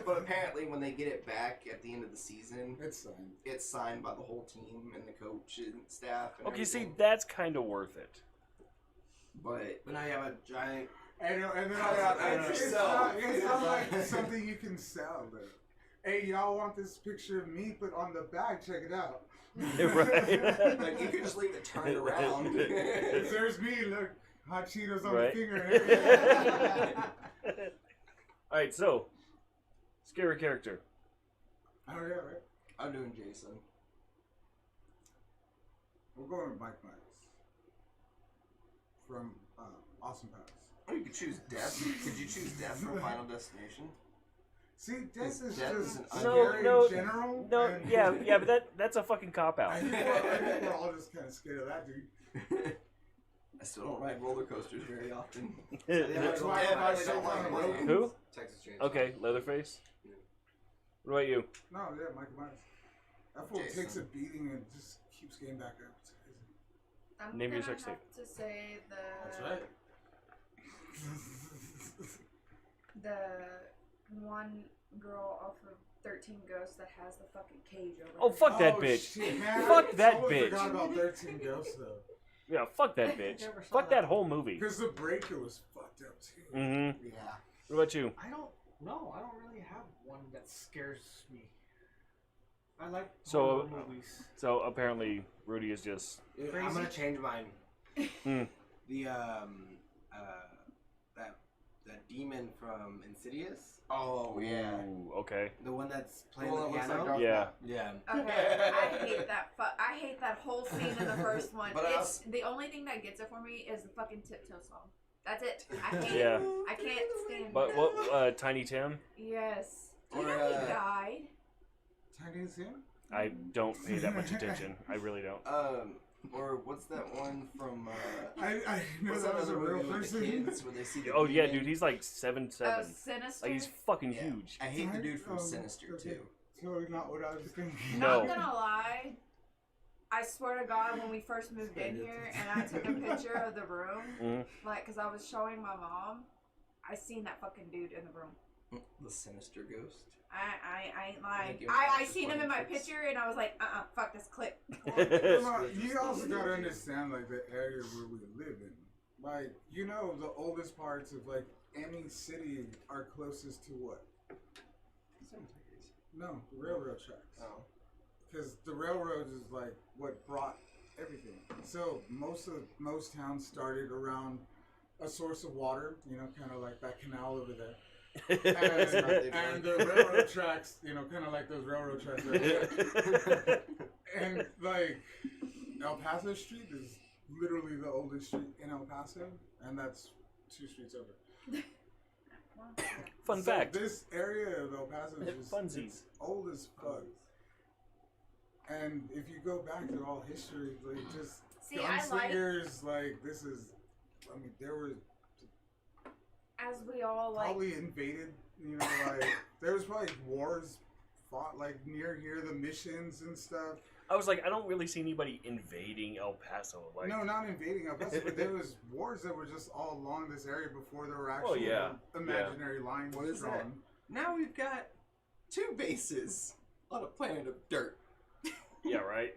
But apparently, when they get it back at the end of the season, It's fine. it's signed by the whole team and the coach and staff. And Okay, see, everything. that's kind of worth it. But But now you have a giant. And then It's it's not like something you can sell. But, hey, y'all want this picture of me? But on the back, check it out. Right. like you can just leave it turned around. There's me. Look, hot Cheetos on Right. the finger. And everything. All right, so scary character. Oh yeah, right. I'm doing Jason. We're going with Mike Myers from Awesome Powers. Or you could choose Death. Could you choose Death from Final Destination? See, Death is Death just is an scary No, in general. No, and yeah, but that's a fucking cop out. I think we're all just kind of scared of that dude. I still don't ride roller coasters very often. That's why Yeah, I I still don't like want to it. Who? Texas Chainsaw. Okay, Leatherface. What about you? No, yeah, Michael Myers. That fool Jason. takes a beating and just keeps getting back up. It's crazy. I'm Name your gonna sex have tape. to say That's right. the one girl off of 13 Ghosts that has the fucking cage over. Oh, her. fuck that bitch. Shit, man. Fuck I that totally bitch. forgot about 13 Ghosts though. Yeah, fuck that bitch. Never saw Fuck that. that whole movie. Because the breaker was fucked up too. Mm-hmm. Yeah. What about you? I don't know. I don't really have one that scares me. I like So, horror movies. So apparently Rudy is just I'm Crazy. gonna change mine. Hmm. The that demon from Insidious, Oh yeah. Ooh, okay. the one that's The playing one the that looks piano. like Darth Yeah. Yeah. Okay, I hate that. I hate that whole scene in the first one. But It's the only thing that gets it for me is the fucking Tiptoe song. That's it. I hate Yeah. it. I can't stand But it. what? Tiny Tim? Yes. Do Or, you know he died? Tiny as him? I don't pay that much attention. I really don't. Or what's that one from? I know What's that that was a other real movie with the person. kids where they see the Oh yeah, demon? dude, he's like 7'7". Sinister. Like he's fucking Yeah. huge. I hate the dude from Sinister okay. too. Totally not what I was thinking. No. Not gonna lie. I swear to God, when we first moved in here and I took a picture of the room, Mhm. like, cause I was showing my mom, I seen that fucking dude in the room. The Sinister Ghost. I ain't lying. Thank you. I seen him in my picture and I was like, fuck this clip. Come on, you also gotta understand like the area where we live in. Like, you know, the oldest parts of like any city are closest to what? Cemeteries. No, railroad tracks. Oh. Because the railroad is like what brought everything. So most towns started around a source of water, you know, kind of like that canal over there. And the railroad tracks, you know, kind of like those railroad tracks right there. And like El Paso Street is literally the oldest street in El Paso, and that's 2 streets over. Fun So fact. this area of El Paso is just Funsies. it's old as fuck. And if you go back to all history, like just See, I like, gunslingers, like this is, I mean, there were as we all like, probably invaded, you know, like there was probably wars fought like near here, the missions and stuff. I was like, I don't really see anybody invading El Paso. Like, No, not invading El Paso, but there was wars that were just all along this area before there were actual yeah. imaginary lines What is drawn. that? Now we've got 2 bases on a planet of dirt. yeah, right.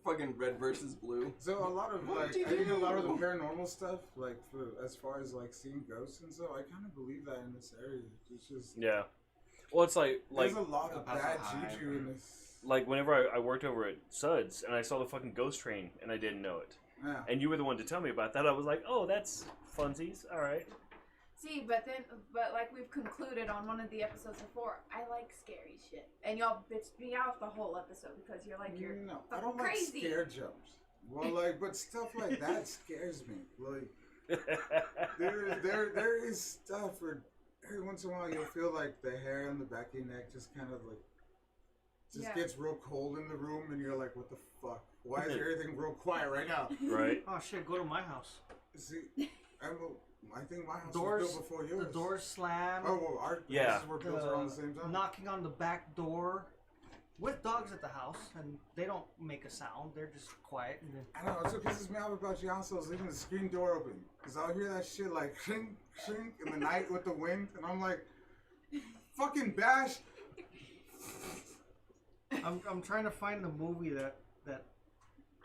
Fucking red versus blue. So a lot of What like, do you I think a lot of the do? paranormal stuff, like for as far as like seeing ghosts and stuff, I kind of believe that in this area. It's just Yeah. Well, it's like there's a lot of El Paso bad High, juju in this. like whenever I worked over at Suds and I saw the fucking ghost train and I didn't know it, Yeah. and you were the one to tell me about that. I was like, oh, that's funsies. All right. see, but like we've concluded on one of the episodes before, I like scary shit, and y'all bitched me out the whole episode because you're like you're No, I fucking don't like crazy. scare jumps. Well, like, but stuff like that scares me. Like, there is stuff where every once in a while you'll feel like the hair on the back of your neck just kind of like Yeah. gets real cold in the room, and you're like, what the fuck? Why is everything real quiet right now? Right. Oh shit, go to my house. See, I think my house Doors, was built before yours. the doors slam. Oh, well, our Yeah. houses were built around the same time. Knocking on the back door with dogs at the house, and they don't make a sound. They're just quiet. And then, I know, it's what pisses me off about your house. I was leaving the screen door open. Because I'll hear that shit like shrink, shrink in the night with the wind. And I'm like, fucking Bash. I'm trying to find the movie that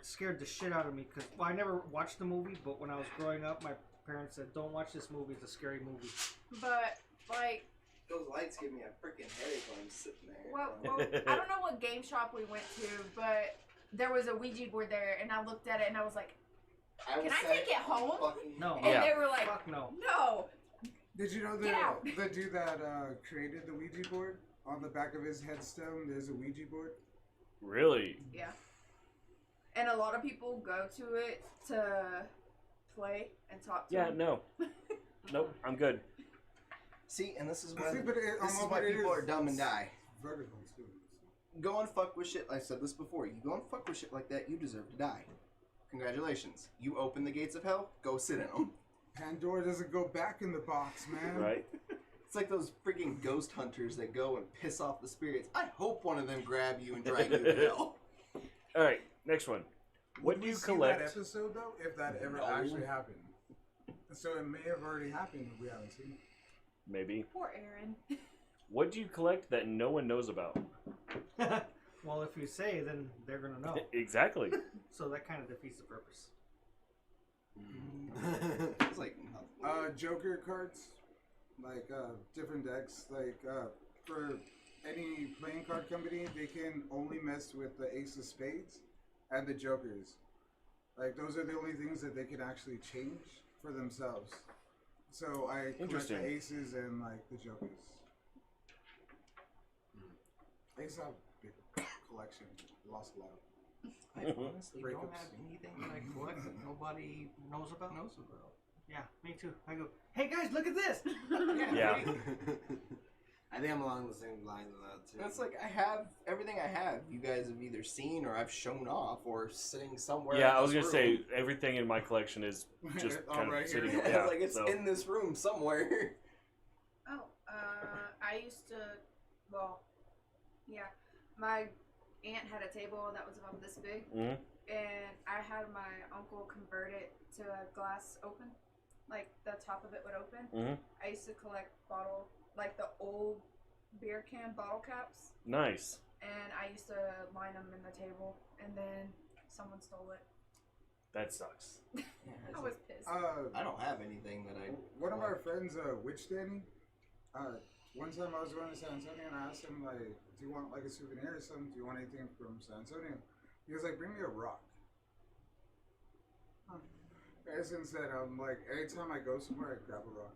scared the shit out of me because I never watched the movie, but when I was growing up, my parents said, "Don't watch this movie. It's a scary movie." But like, Those lights give me a freaking headache when I'm sitting there. well, I don't know what game shop we went to, but there was a Ouija board there, and I looked at it and I was like, will can I say take it home? fucking- No. and Yeah. they were like, Fuck no. no. Did you know Get out. the dude that created the Ouija board? On the back of his headstone, there's a Ouija board. Really? Yeah. And a lot of people go to it to play and talk to Yeah. him. No. Nope. I'm good. See, and this is See, when but this is why people are dumb and die. Vertical too. Go and fuck with shit. I said this before. You go and fuck with shit like that, you deserve to die. Congratulations. You open the gates of hell. Go sit in them. Pandora doesn't go back in the box, man. Right. It's like those freaking ghost hunters that go and piss off the spirits. I hope one of them grab you and drag you to hell. All right. Next one. What Would do we you see collect? that episode though, if that ever No. actually happened? So it may have already happened if we haven't seen it. Maybe. Poor Aaron. What do you collect that no one knows about? Well, if you say, then they're gonna know. Exactly. So that kind of defeats the purpose. It's like Joker cards, like different decks. Like for any playing card company, they can only mess with the Ace of Spades and the Jokers. Like those are the only things that they can actually change for themselves. So I collect Interesting. the Aces and like the Jokers. I used to have a big collection. Lost a lot. I honestly don't Breakups. have anything that I collect that nobody Knows about? knows about. Yeah, me too. I go, hey guys, look at this. Yeah. I think I'm along the same lines of that too. It's like I have everything I have. You guys have either seen or I've shown off or sitting somewhere. Yeah, in I was this gonna room. say everything in my collection is just All kind right of here. sitting. Yeah, Yeah, like it's so. in this room somewhere. Oh, I used to, well, yeah, my aunt had a table that was about this big, Mhm. and I had my uncle convert it to a glass open, like the top of it would open. Mhm. I used to collect like the old beer can bottle caps, Nice. and I used to line them in the table, and then someone stole it. That sucks. I was pissed. I don't have anything that I. One of our friends, Witch Danny, one time I was going to San Antonio and I asked him, like, do you want like a souvenir or something? Do you want anything from San Antonio? He was like, bring me a rock. Ever since then, I'm like, anytime I go somewhere, I grab a rock.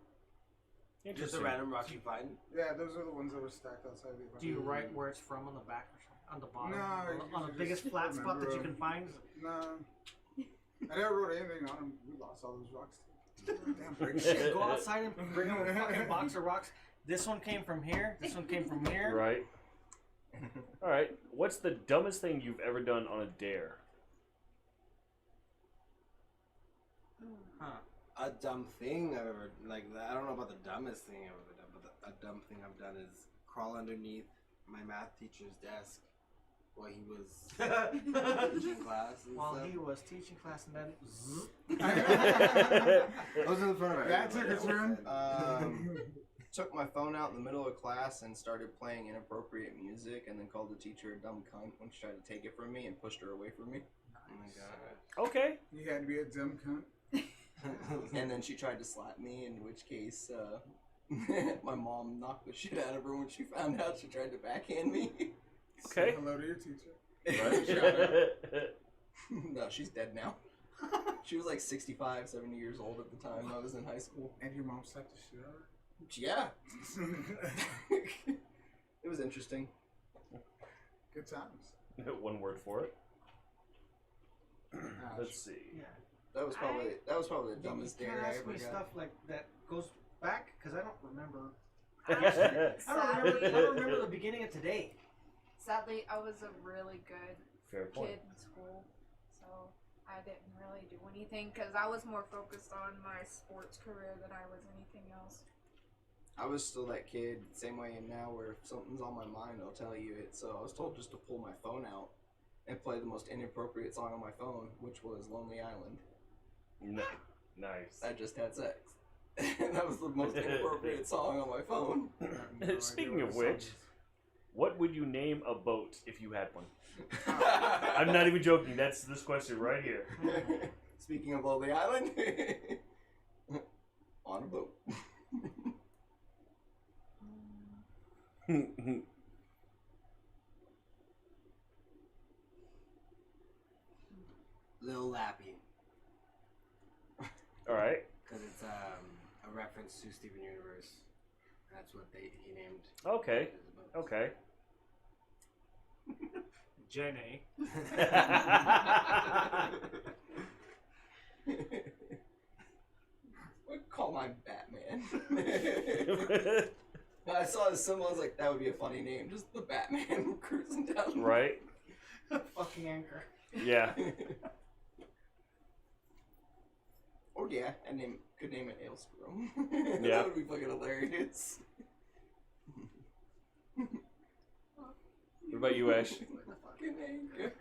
Just a Interesting. random rock you find. Yeah, those are the ones that were stacked outside the Do you write where it's from on the back or something? On the bottom? No, On the you biggest just flat spot that you remember can find? No. I never wrote anything on them. We lost all those rocks. Damn, break shit. Go outside and bring them a fucking box of rocks. This one came from here. This one came from here. Right. All right. What's the dumbest thing you've ever done on a dare? Huh. A dumb thing I've ever I don't know about the dumbest thing I've ever done, but a dumb thing I've done is crawl underneath my math teacher's desk while he was teaching class and While stuff. he was teaching class and then I was in front of That took a everybody. turn. Took my phone out in the middle of class and started playing inappropriate music, and then called the teacher a dumb cunt when she tried to take it from me and pushed her away from me. Oh my god. Okay. You had to be a dumb cunt. And then she tried to slap me, in which case my mom knocked the shit out of her when she found out. She tried to backhand me. Okay. Say hello to your teacher. Right. No, she's dead now. She was like 65, 70 years old at the time I was in high school. And your mom slapped the shit out of her? Yeah. It was interesting. Good times. One word for it. Let's see. yeah. That was probably the dumbest You dare can't I ask ever me got. stuff like that goes back because I don't remember. Sadly, I don't remember the beginning of today. sadly, I was a really good Fair point. kid in school, so I didn't really do anything because I was more focused on my sports career than I was anything else. I was still that kid, same way I am now, where if something's on my mind, I'll tell you it. So I was told just to pull my phone out and play the most inappropriate song on my phone, which was Lonely Island. Nice. I just had sex. And that was the most inappropriate song on my phone. I have no idea Speaking what of the song which, is. what would you name a boat if you had one? I'm not even joking. That's this question right here. Speaking of Lonely Island, on a boat. Lil Lappy. All right. Because it's a reference to Steven Universe. That's what he named. Okay. his boat. Okay. Jenny. Would call my Batman. I saw his symbol. I was like, that would be a funny name. Just the Batman cruising down. Right. Fucking anchor. Yeah. Or yeah, could name it Ailscrow. Yeah. That would be fucking hilarious. What about you, Ash? Fucking anchor.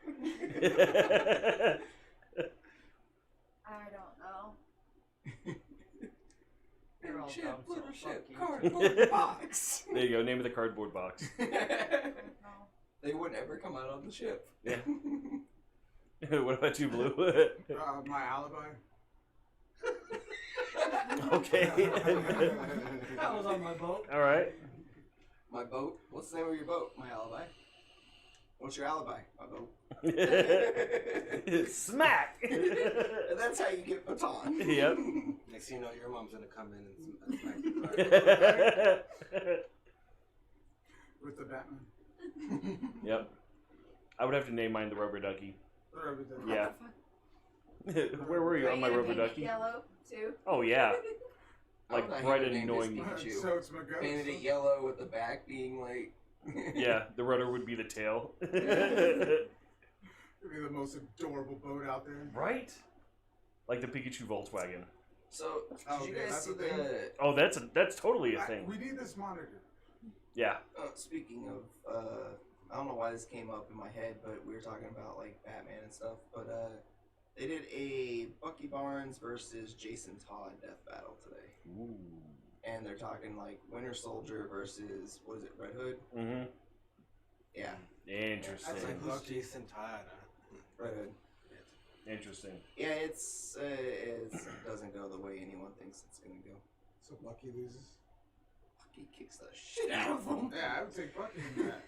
I don't know. You're all Ship, dumb, so little fuck ship, you. cardboard box. There you go. Name of the cardboard box. I don't know. They would never come out on the ship. Yeah. What about you, Blue? My alibi. Okay. That was on my boat. All right. My boat? What's the name of your boat? My alibi. What's your alibi? My boat. Smack. And that's how you get baton. Yep. Next thing you know, your mom's gonna come in and smack the car. With the Batman. Yep. I would have to name mine the rubber ducky. Or everything. Yeah. What the fuck? Where were you Are on my gonna rubber paint it ducky? yellow too? Oh yeah. like thought he bright would and name his annoying. Pikachu. So it's my ghost. Painted it yellow with the back being like. Yeah, the rudder would be the tail. It'd be the most adorable boat out there. Right? Like the Pikachu Volkswagen. So, did Oh, you okay, guys that's see a thing? the? Oh, that's totally a thing. We need this monitor. Yeah. Speaking of, I don't know why this came up in my head, but we were talking about like Batman and stuff. But they did a Bucky Barnes versus Jason Todd death battle today, Ooh. and they're talking like Winter Soldier versus what is it, Red Hood? Mm-hmm. Yeah, Interesting. That's like who's Jason Todd? Red Hood. Interesting. Yeah, it doesn't go the way anyone thinks it's gonna go. So Bucky loses. Bucky kicks the shit out of him. Yeah, I would take Bucky in that.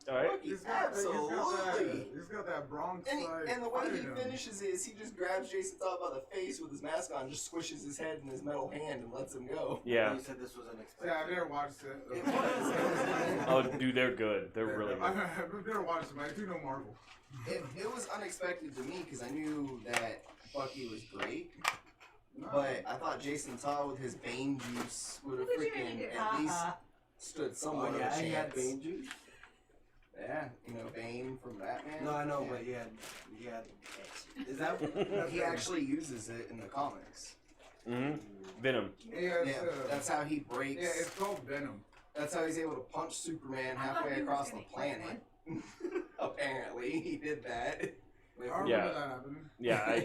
All right. Bucky, He's got absolutely. he's got that Bronx And, side. and the way he fire in him. finishes it is he just grabs Jason Todd by the face with his mask on, just squishes his head in his metal hand and lets him go. Yeah. You said this was unexpected. Yeah, I've never watched it. It was. Oh, dude, they're good. They're really good. I've never watched them. I do know Marvel. It was unexpected to me because I knew that Bucky was great, No. but I thought Jason Todd with his Bane juice would have What did you freaking do? at least stood somewhat of a he had chance. Bane juice. Yeah, you know Bane from Batman. No, I know, Yeah. but he had. Is that? He actually uses it in the comics. Mm-hmm. Venom. Yeah, Yeah, that's how he breaks. yeah, it's called Venom. That's how he's able to punch Superman I thought halfway he was across the gonna eat planet. Apparently, he did that. I remember Yeah. that happening. Yeah,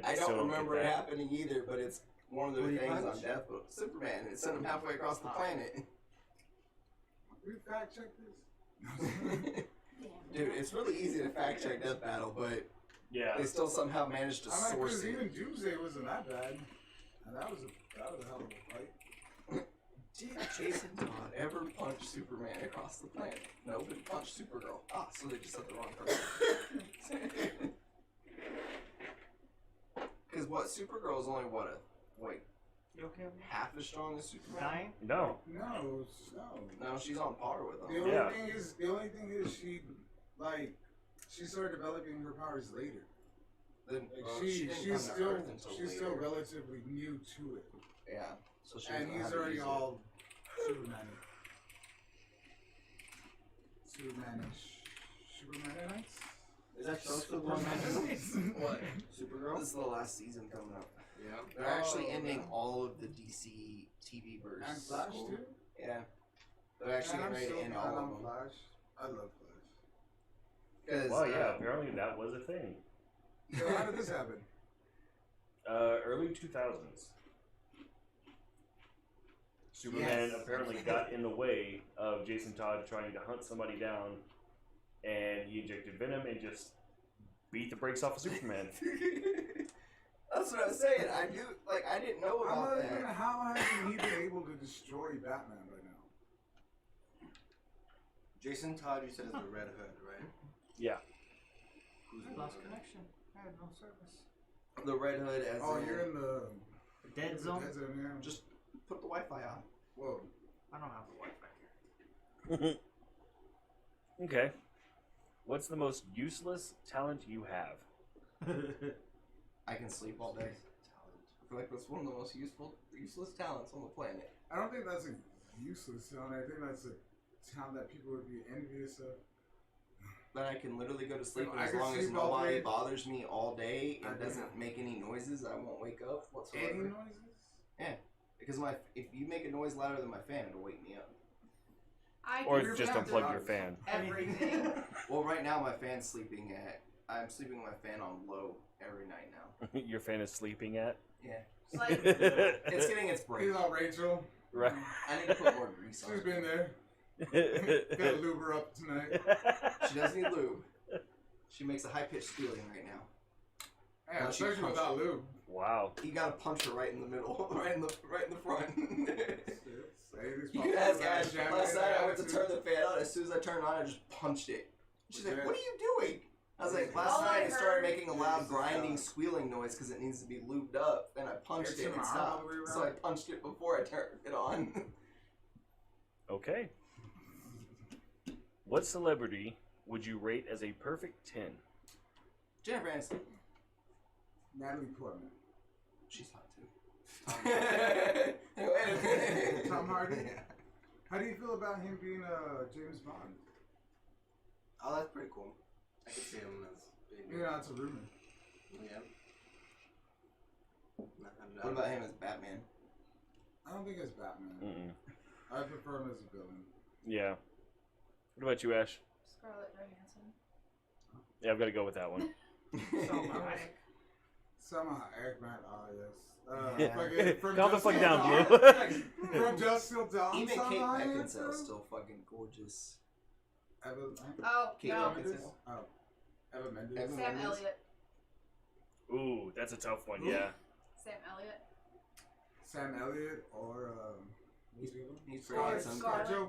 I still don't remember get it that. happening either, but it's one of the What did he things on punch? Death Book. Superman, it sent him halfway across the planet. We fact check this. Dude, it's really easy to fact check Death Battle, but Yeah. they still somehow managed to I mean, source because it. even Doomsday wasn't that bad, and that was a hell of a fight. Did Jason Todd ever punch Superman across the planet? No, but he punched Supergirl. Ah, so they just said the wrong person. Because what, Supergirl is only wait, You okay? half as strong as Superman? Dying? No. No. No, she's on par with The him. only Yeah. thing is she started developing her powers later. Then, Like she didn't come she's to still Earth until later. relatively new to it, Yeah, so she and doesn't know he's how to already use it. all Supermanish. Is that supposed to be What? Supergirl? This is the last season coming up. Yeah. They're actually Oh, ending okay. all of the DC TV verse. And Flash too. Yeah. They're actually Man, I'm ready to so end bad all on of them. Flash. I love Flash. 'Cause, Well, yeah. Apparently that was a thing. So how did this happen? Early 2000s. Superman Yes. apparently got in the way of Jason Todd trying to hunt somebody down, and he injected venom and just beat the brakes off of Superman. That's what I was saying. I didn't know I'm about not even. that. How hasn't he been able to destroy Batman by now? Jason Todd, you said is the Red Hood, right? Yeah. Who's I the lost Red Hood? connection. I had no service. The Red Hood as Oh, in, you're in the Dead zone? Dead zone, yeah. just put the Wi-Fi on. Whoa. I don't have the Wi-Fi here. Okay. What's the most useless talent you have? I can sleep all day. I feel like that's one of the most useless talents on the planet. I don't think that's a useless talent. I think that's a talent that people would be envious of. That I can literally go to sleep, and I as can long as sleep all nobody day. bothers me all day I and do. doesn't make any noises, I won't wake up Any whatsoever. noises? Because if you make a noise louder than my fan, it'll wake me up. I Or can just do unplug your fan. everything. Well, right now my fan's sleeping I'm sleeping with my fan on low every night now. Your fan is sleeping at? Yeah. Like, It's getting its break. He's all Rachel. Right. I need to put more grease on She's it. been there. Gotta lube her up tonight. She does need lube. She makes a high-pitched squealing right now. Yeah, Well, she especially punched without it. lube. Wow. You gotta punch her right in the middle, right in the front. You You can ask Ash. Last night I went to turn the fan on. As soon as I turned it on, I just punched it. She's like, "What are you doing?" I was like, "Last All I night it started heard making a loud is, grinding, squealing noise because it needs to be lubed up." Then I punched It's it and an it arm all stopped. the way So I around? punched it before I turned it on. Okay. What celebrity would you rate as a perfect 10? Jennifer Aniston. Natalie Portman. She's hot too. Tom Hardy. How do you feel about him being James Bond? Oh, that's pretty cool. I could see him as being. Yeah, it's a rumor. Yeah. What about him as Batman? I don't think it's Batman. Mm-mm. I prefer him as a villain. Yeah. What about you, Ash? Scarlett Johansson. Yeah, I've got to go with that one. Somehow, Eggman. Oh yes. Yeah. Fucking from Calm the Dusk fuck Till down, Dawn. Blue. From Dusk Till Dawn. Even Kate somehow, Beckinsale's still fucking gorgeous. Oh, Kate no. Beckinsale. Oh, Eva Mendes. Eva Sam Mendes. Elliott. Ooh, that's a tough one. Yeah. Sam Elliott. Sam Elliott or He's pretty Scar- handsome. Scarjo.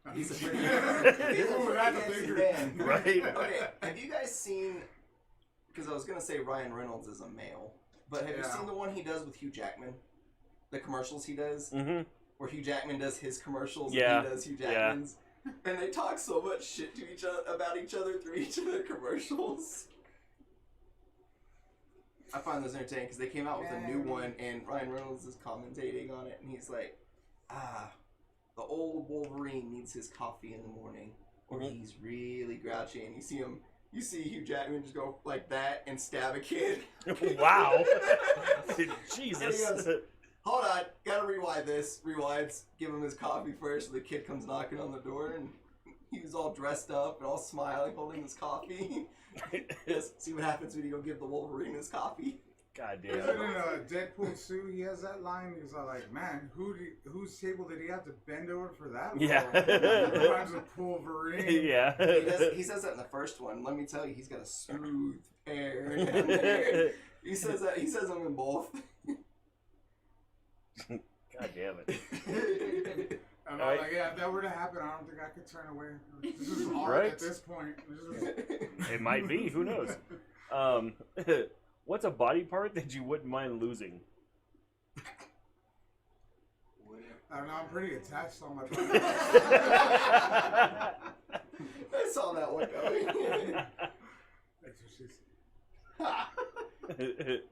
Yeah. He's a pretty Ooh, that's a handsome big man. Right. Okay, have you guys seen? Because I was gonna say Ryan Reynolds is a male, but have you Yeah. seen the one he does with Hugh Jackman? The commercials he does, Mm-hmm. where Hugh Jackman does his commercials Yeah. and he does Hugh Yeah. Jackman's, and they talk so much shit to each other about each other through each of their commercials. I find those entertaining because they came out with a new one, and Ryan Reynolds is commentating on it, and he's like, the old Wolverine needs his coffee in the morning, or he's really grouchy, and you see Hugh Jackman just go like that and stab a kid. Wow. And Jesus. he goes, hold on, gotta rewind this. Rewinds, give him his coffee first, so the kid comes knocking on the door, and he was all dressed up and all smiling, holding his coffee. Just see what happens when you go give the Wolverine his coffee. God Is it damn. in Deadpool 2? He has that line. He's all like, "Man, whose table did he have to bend over for that?" Yeah. Reminds of Wolverine. Yeah. He says that in the first one. Let me tell you, he's got a smooth hair down there. He says that. He says them in both. God damn it. And I'm Alright. like, yeah, if that were to happen, I don't think I could turn away. This is art Right. at this point. This is- It might be. Who knows? What's a body part that you wouldn't mind losing? I don't know. I'm pretty attached on my body. I saw that one coming. That's what she said.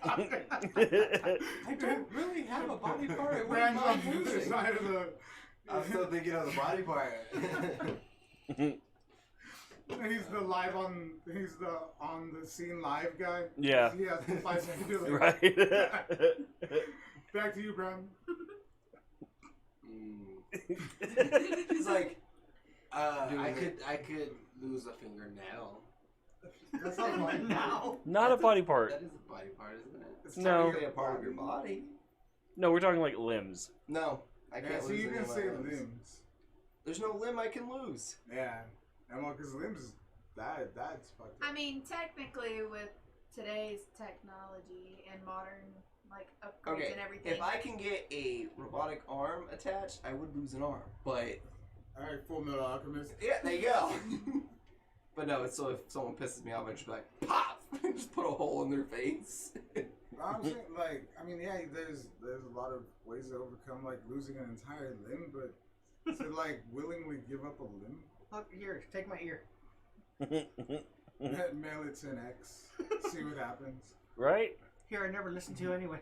I don't really have a body part. I wouldn't Brand's on mind the other losing. side of the. I'm still thinking of the body part. He's the live on. He's the on the scene live guy. Yeah. He has the 5 second delay. Right. Back to you, Brand. He's like, I could lose a fingernail. That's not fine. now. Not a body part. That is a body part, isn't it? It's No. Technically a part of your body. No, we're talking like limbs. No, I Yeah, can't so lose you any can of my say limbs. limbs. There's no limb I can lose. Yeah. And well, because limbs, that's fucked up. I mean, technically, with today's technology and modern like upgrades Okay, and everything. if I can get a robotic arm attached, I would lose an arm. But Alright, Full Metal Alchemist. yeah, there you go. But no, it's so if someone pisses me off, I just be like, pop, and just put a hole in their face. I'm saying, like, I mean, yeah, there's a lot of ways to overcome, like, losing an entire limb, but to, like, willingly give up a limb? Look, here, take my ear. Mail it to an ex. See what happens. Right? Here, I never listened to you anyway.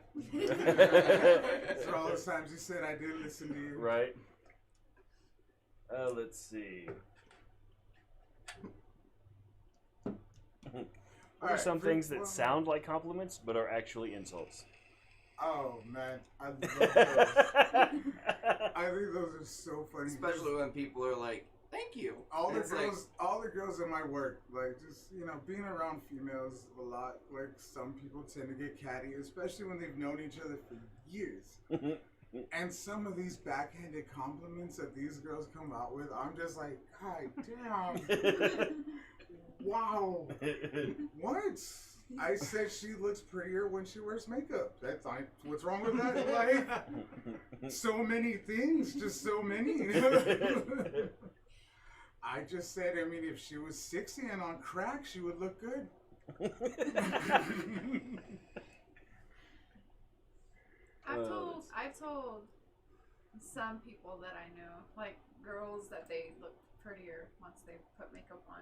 For all those times you said I did listen to you. Right. Let's see. What are Alright, some things that well, sound like compliments but are actually insults? Oh, man. I love those. I think those are so funny. Especially when people are like, thank you. all the It's like- girls in my work, like, just, you know, being around females a lot, like, some people tend to get catty, especially when they've known each other for years. And some of these backhanded compliments that these girls come out with, I'm just like, God damn. Wow. What? I said she looks prettier when she wears makeup. That's like, what's wrong with that? Like, so many things, just so many. I just said, I mean, if she was 60 and on crack, she would look good. I've told some people that I know, like girls, that they look prettier once they put makeup on.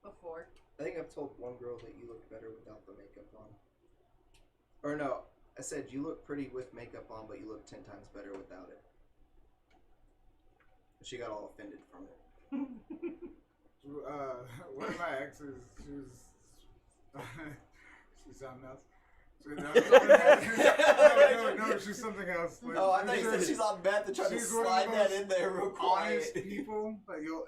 Before. I think I've told one girl that you look better without the makeup on. Or no, I said you look pretty with makeup on, but you look 10 times better without it. She got all offended from it. One of my exes, she's something else. No, she's something else. Like, Oh, I thought you said she's on meth and trying to she's one of slide the that most in there real honest quiet. people that you'll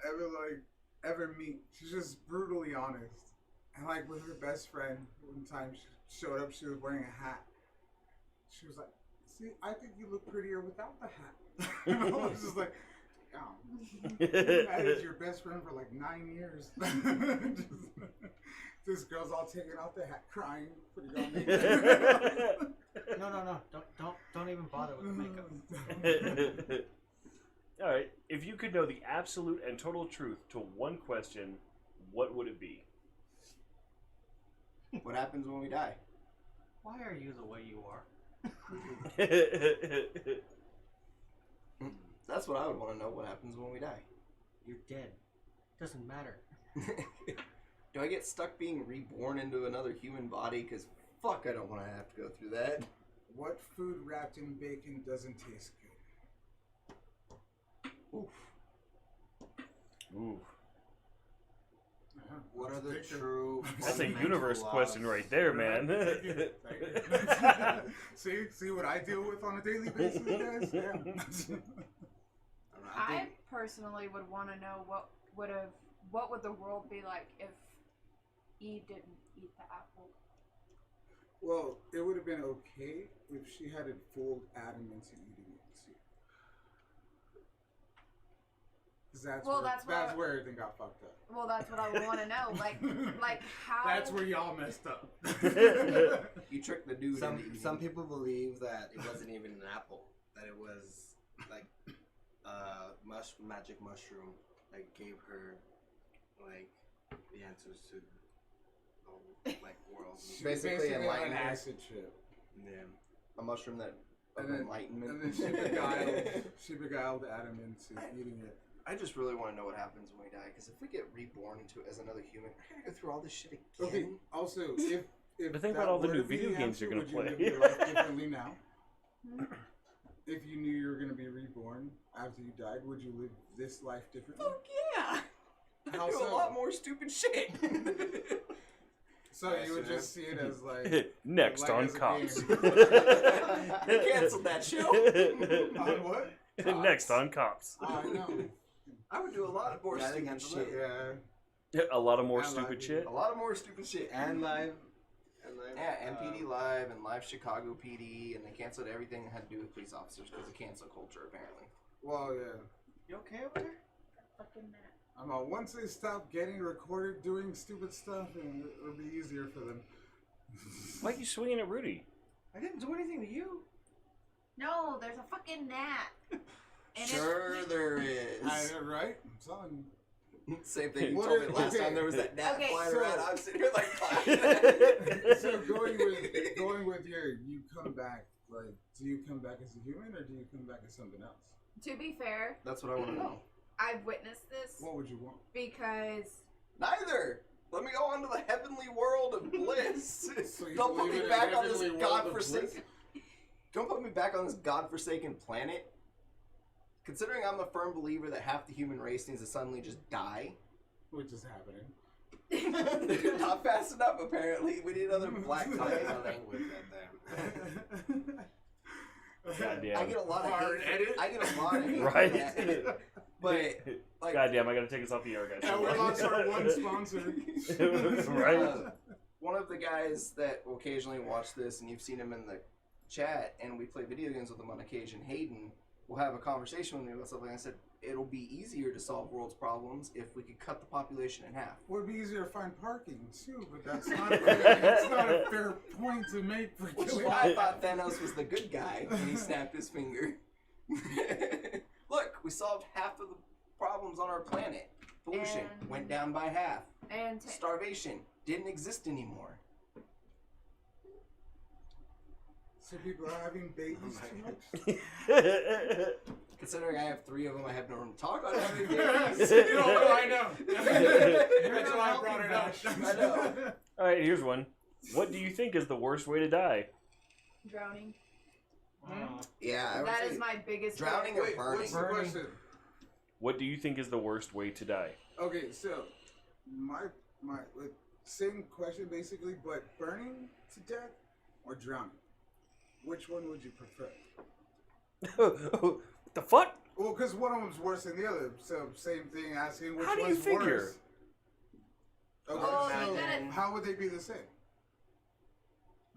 ever meet. She's just brutally honest. And like with her best friend, one time she showed up, she was wearing a hat. She was like, "See, I think you look prettier without the hat." And I was just like, "Damn, that is your best friend for like 9 years." This girl's all taking off the hat, crying, putting on makeup. No. Don't even bother with the makeup. All right. If you could know the absolute and total truth to one question, what would it be? What happens when we die? Why are you the way you are? That's what I would want to know. What happens when we die? You're dead. Doesn't matter. Do I get stuck being reborn into another human body? Because fuck, I don't want to have to go through that. What food wrapped in bacon doesn't taste good? Oof. Ooh, What are the Take it. true? that's a fundamental universe laws? question right there, man. See what I deal with on a daily basis, guys? Yeah. I don't know, I I think personally would want to know what would the world be like if Eve didn't eat the apple. Well, it would have been okay if she hadn't fooled Adam into eating it too. 'Cause that's where everything got fucked up. Well, that's what I would want to know. Like how. That's where y'all messed up. You tricked the dude into eating. some people believe that it wasn't even an apple, that it was like magic mushroom that gave her like the answers to the like world. She Basically had enlightened an her. acid trip. Yeah. A mushroom that of And then- enlightenment. And then she beguiled Adam into eating it. I just really want to know what happens when we die, because if we get reborn into as another human, I gotta go through all this shit again. Okay, also, if But think that about all the were new to be video games you're answer, gonna would you play. live your life differently now? If you knew you were going to be reborn after you died, would you live this life differently? Fuck yeah! I How do a so? lot more stupid shit. So you would just see it as like Next like on as a Cops. game. They canceled that show. On what? Next on Cops. I know. I would do a lot more Yeah, I think stupid I'm shit. Yeah. A lot of more I like stupid it. shit. A lot of more stupid shit. And live. Yeah, MPD Live and Live Chicago PD, and they canceled everything that had to do with police officers because of cancel culture, apparently. Well, yeah. You okay over there? Fucking minute. I'm once they stop getting recorded doing stupid stuff, and it'll be easier for them. Why are you swinging at Rudy? I didn't do anything to you. No, there's a fucking gnat. And Sure, there is. Right? I'm telling you. Same thing you What told if- me last okay. time there was that gnat Okay, flying so- around. I'm sitting here like, So going with your, you come back, like, do you come back as a human or do you come back as something else? To be fair, That's what I want to know. I've witnessed this What would you want? because Neither. Let me go on to the heavenly world of bliss. So you Don't put believe me in a back on this heavenly world of godforsaken. Don't put me back on this godforsaken planet. Considering I'm a firm believer that half the human race needs to suddenly just die. Which is happening. Not fast enough, apparently. We need another black Talking planet. about language right there. Goddamn. I get a lot of Hard hate. edit. I get a lot of hate. Right? For that. But like, Goddamn, I gotta take us off the air, guys. And we lost our one sponsor. Right? one of the guys that will occasionally watch this, and you've seen him in the chat, and we play video games with him on occasion, Hayden, will have a conversation with me about something. I said, it'll be easier to solve world's problems if we could cut the population in half. Would be easier to find parking too, but that's not a fair point to make for Which is killing. why I thought Thanos was the good guy when he snapped his finger. Look, we solved half of the problems on our planet. Pollution And- went down by half. and Starvation didn't exist anymore. So people are having babies too much. Considering I have 3 of them, I have no room to talk on everything. No, I know. That's why I brought it up. I know. All right, here's one. What do you think is the worst way to die? Drowning. Yeah, I would That say is my biggest drowning fear. or Wait, burning. what's the question? What do you think is the worst way to die? Okay, so my same question basically, but burning to death or drowning? Which one would you prefer? What the fuck? Well, because one of them's worse than the other, so same thing. Asking which How do you one's figure? worse. Okay, Oh, so you gotta- how would they be the same?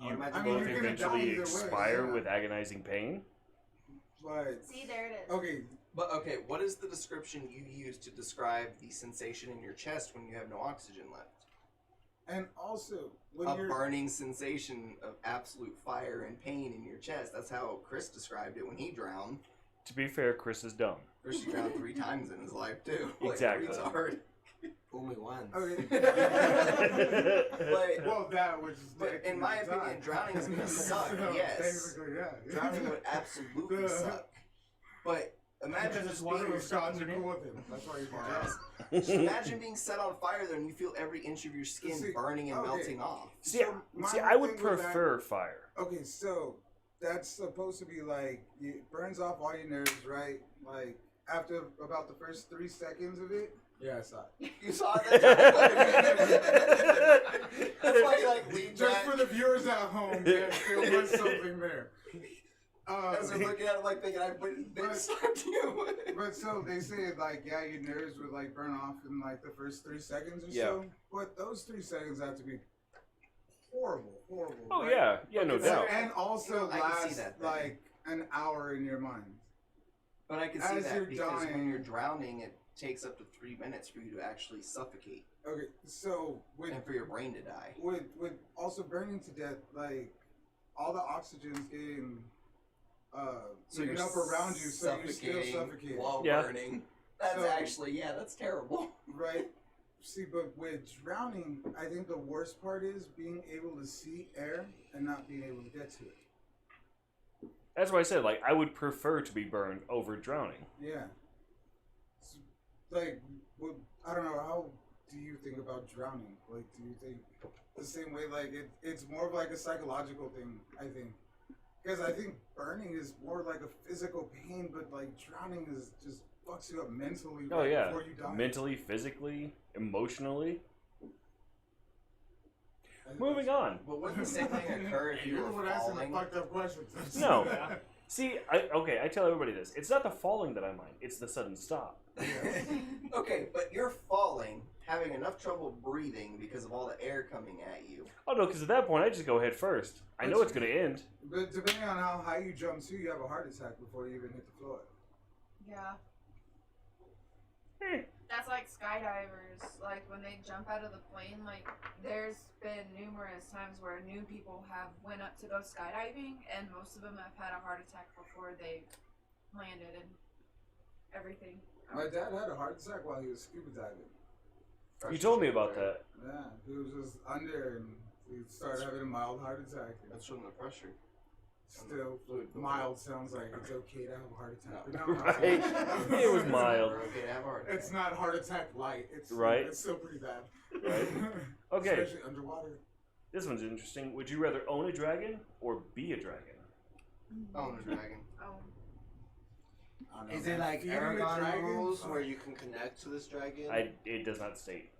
You Imagine I mean, both you're gonna die eventually either way, expire yeah. with agonizing pain? But See, there it is. okay, But okay, what is the description you use to describe the sensation in your chest when you have no oxygen left? and also when A you're burning sensation of absolute fire and pain in your chest. That's how Chris described it when he drowned. To be fair, Chris is dumb. Chris drowned 3 times in his life too. Exactly. Retard. Only once. okay. But well, that was just But in my opinion, drowning is gonna suck. So, Yes, basically, yeah. drowning would absolutely suck. But imagine Because just it's water being with Scotch something are in cool it. with him. That's why you Smart can ass. drown. Just imagine being set on fire there and you feel every inch of your skin See, burning and okay. melting off. See, So, my I would thing with that- prefer fire. Okay, so that's supposed to be like it burns off all your nerves, right? Like after about the first 3 seconds of it. Yeah, I saw it. You saw that? That's why you like lean Just back. for the viewers at home, there was something there. As I'm looking at it like thinking I been slapped you. But so they say like yeah, your nerves would like burn off in like the first 3 seconds or Yeah. so. But those 3 seconds have to be horrible. Oh, right? yeah, no And- doubt. And also You know, I can see last that then. like an hour in your mind. But I can see As that you're because when dying- you're drowning, it takes up to 3 minutes for you to actually suffocate Okay, so with and for your brain to die. with also burning to death, like all the oxygen's getting So taken you're up around you, so you're still suffocating suffocating, while Yeah. burning. That's So- actually, that's terrible. right? See, but with drowning, I think the worst part is being able to see air and not being able to get to it. That's why I said, like, I would prefer to be burned over drowning. Yeah. Like, well, I don't know. How do you think about drowning? Like, do you think the same way? Like, it's more of like a psychological thing, I think. Because I think burning is more like a physical pain, but like drowning is just fucks you up mentally. Oh, right yeah. Before you die. Mentally, physically, emotionally. I think Moving that's- on. But wouldn't the same thing occur if you You're the were one asking the falling? fucked up questions. No. See, I tell everybody this. It's not the falling that I mind. It's the sudden stop. Okay, but you're falling, having enough trouble breathing because of all the air coming at you. Oh, no, because at that point, I just go head first. I know it's going to end. But depending on how high you jump to, you have a heart attack before you even hit the floor. Yeah. Eh. That's like skydivers. Like when they jump out of the plane, like there's been numerous times where new people have went up to go skydiving and most of them have had a heart attack before they landed and everything. My dad had a heart attack while he was scuba diving. You told me about that. Yeah, he was just under and he started having a mild heart attack. And That's from the pressure. still, mild sounds like it's okay to have a heart attack. But No. no, Right. It was mild. Okay, to have a heart attack. It's not heart attack light. It's Right. It's still pretty bad. Right. Okay. Especially underwater. This one's interesting. Would you rather own a dragon or be a dragon? Oh, the dragon. Oh. I don't know, Is man. it like Feeding a Aragon dragon? rules Oh. where you can connect to this dragon? It does not state.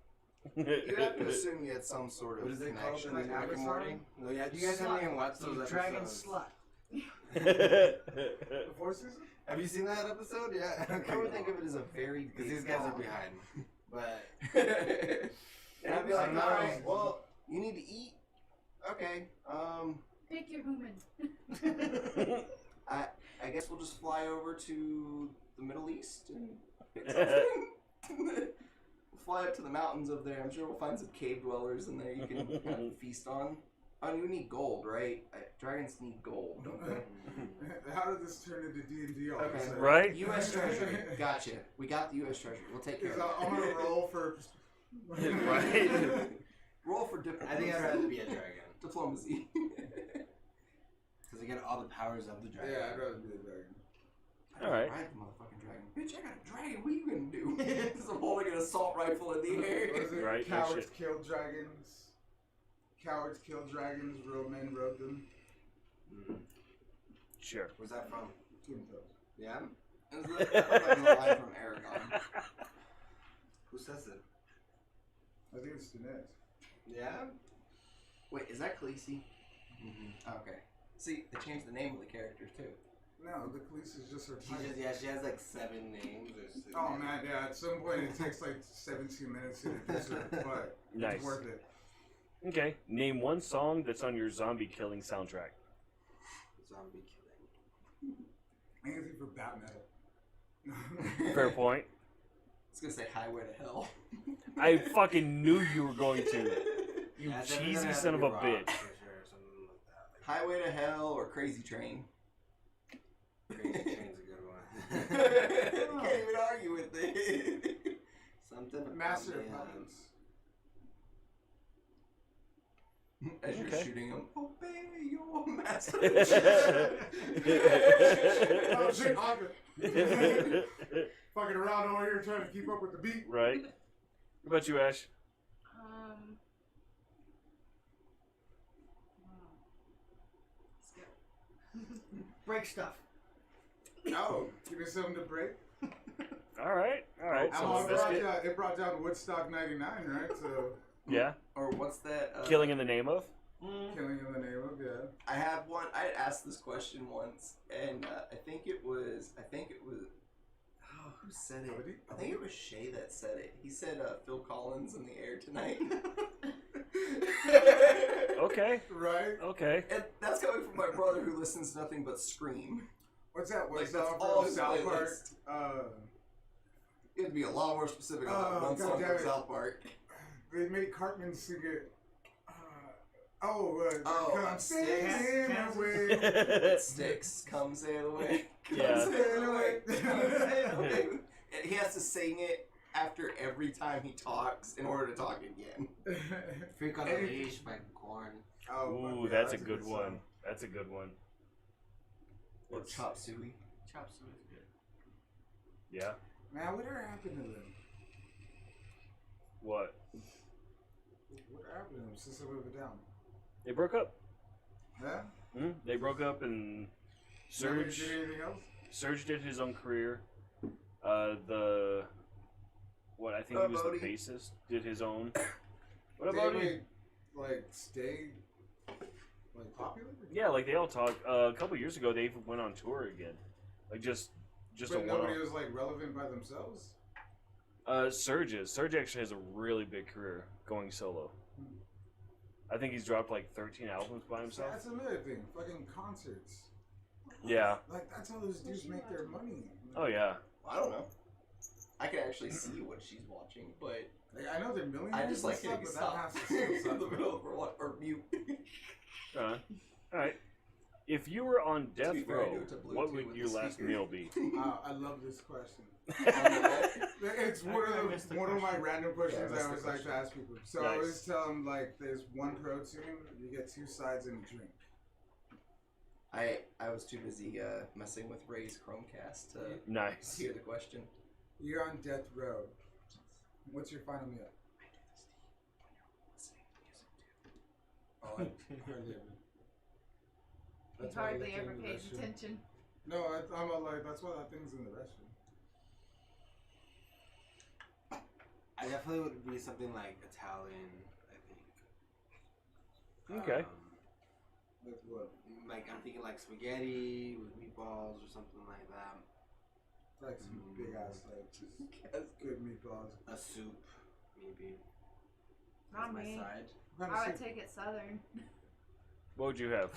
You have to assume you had some sort of What is it called? connection. Like Like Rick and Avatar? Morty? No, yeah. You guys haven't even watched those You episodes. dragon slut. The fourth season? Have you seen that episode? Yeah. I would think of it as a very big Because these guys are dog. behind. But And I'd be like, I'm not- alright, well, you need to eat. Okay. Pick your human. I guess we'll just fly over to the Middle East and pick something. We'll fly up to the mountains over there. I'm sure we'll find some cave dwellers in there you can kind of feast on. Oh, you need gold, right? Dragons need gold, don't they? How did this turn into D&D all of a Okay. sudden? Right? U.S. Treasury. Gotcha. We got the U.S. Treasury. We'll take care Because of I'm that. gonna roll for. Right. Roll for I diplomacy. think I'd rather be a dragon. Diplomacy. Because they get all the powers of the dragon. Yeah, I'd rather be a dragon. I All right. ride the motherfucking dragon. Bitch, I got a dragon. What are you gonna do? Because I'm holding an assault rifle in the air. Was it Right, no cowards shit. kill dragons? Cowards kill dragons, real men rode them. Sure. Where's that from? Game of Thrones. Yeah? That's a line from Aragon. Who says it? I think it's Daenerys. Yeah? Wait, is that Khaleesi? Mm-hmm. Okay. See, they changed the name of the characters too. No, the Khaleesi is just her title. She has like 7 names or 6. Oh man, yeah. At some point, it takes like 17 minutes to introduce her, but Nice. it's worth it. Okay. Name one song that's on your zombie killing soundtrack. Zombie killing. Anything for Batman. Fair point. I was gonna say Highway to Hell. I fucking knew you were going to. You Yeah, definitely cheesy have son to of be a rock, bitch. For sure, something like that. Highway to Hell or Crazy Train. Crazy Train's a good one. You can't even argue with it. Something about Master the, of Puppets. As you're Okay. shooting him, obey your master. Oh shit, Andre. Fucking around over here trying to keep up with the beat. Right. What about you, Ash? Skip. Break stuff. Oh, give me something to break. All right. All right. Oh, So it brought, biscuit. down, it brought down Woodstock 99, right? So, Yeah. Or what's that? Killing in the name of. killing in the name of, yeah. I have one. I asked this question once, and I think it was. Oh, who said it? I think it was Shay that said it. He said Phil Collins in the air tonight. Okay. Right? Okay. And that's coming from my brother who listens to nothing but Scream. What's that? Like, What's that's that all from his South Park? playlist. You have to be a lot more specific on that one God song damn from it. South Park. They made Cartman sing it. Oh, Come sailing Kansas. away. Sticks, come sail away. Come Yeah. sail away. Come sail away. And he has to sing it after every time he talks in order to talk again. Freak on the Leash by Korn. Oh, my Ooh, God, that's a good song. one. That's a good one. Or Chop Suey. Chop suey is good. Yeah. Man, whatever happened to them? What? What happened to them since I moved it down? They broke up. Huh? They broke up, and Nobody Surge. did anything else? Surge did his own career. I think he was the Bodie. bassist, did his own. What Did about they, him? like, stay, like, popular? Yeah, like they all talk. A couple years ago, they even went on tour again. Like just But a one. nobody was, like, relevant by themselves? Surge actually has a really big career going solo. I think he's dropped like 13 albums by himself. That's another thing. Fucking concerts. Yeah. Like, that's how those dudes make their money. Oh yeah. I don't know. I can actually see what she's watching, but Like, I know they're millionaires. I just like and hitting stuff, but that stop has to still in suck. the middle of or mute. All right. If you were on death be fair, I row, do it to Bluetooth what would with your the last speaker. meal be? I love this question. On It's I missed the one of my question. random questions Yeah, I I missed always the like to question. ask people. So I Nice. always tell them, like, there's one protein, you get 2 sides and a drink. I was too busy messing with Ray's Chromecast to Nice. hear the question. You're on death row. What's your final meal? Oh, I hardly ever. He That's why hardly that's ever in the pays restroom. attention. No, I'm all like, that's why that thing's in the restroom. I definitely would be something like Italian, I think. Okay. Like what? Like, I'm thinking like spaghetti with meatballs or something like that. Like some big ass, like, just good meatballs. A soup, maybe. Not as my me. side. What kind I of would soup? take it southern. What would you have?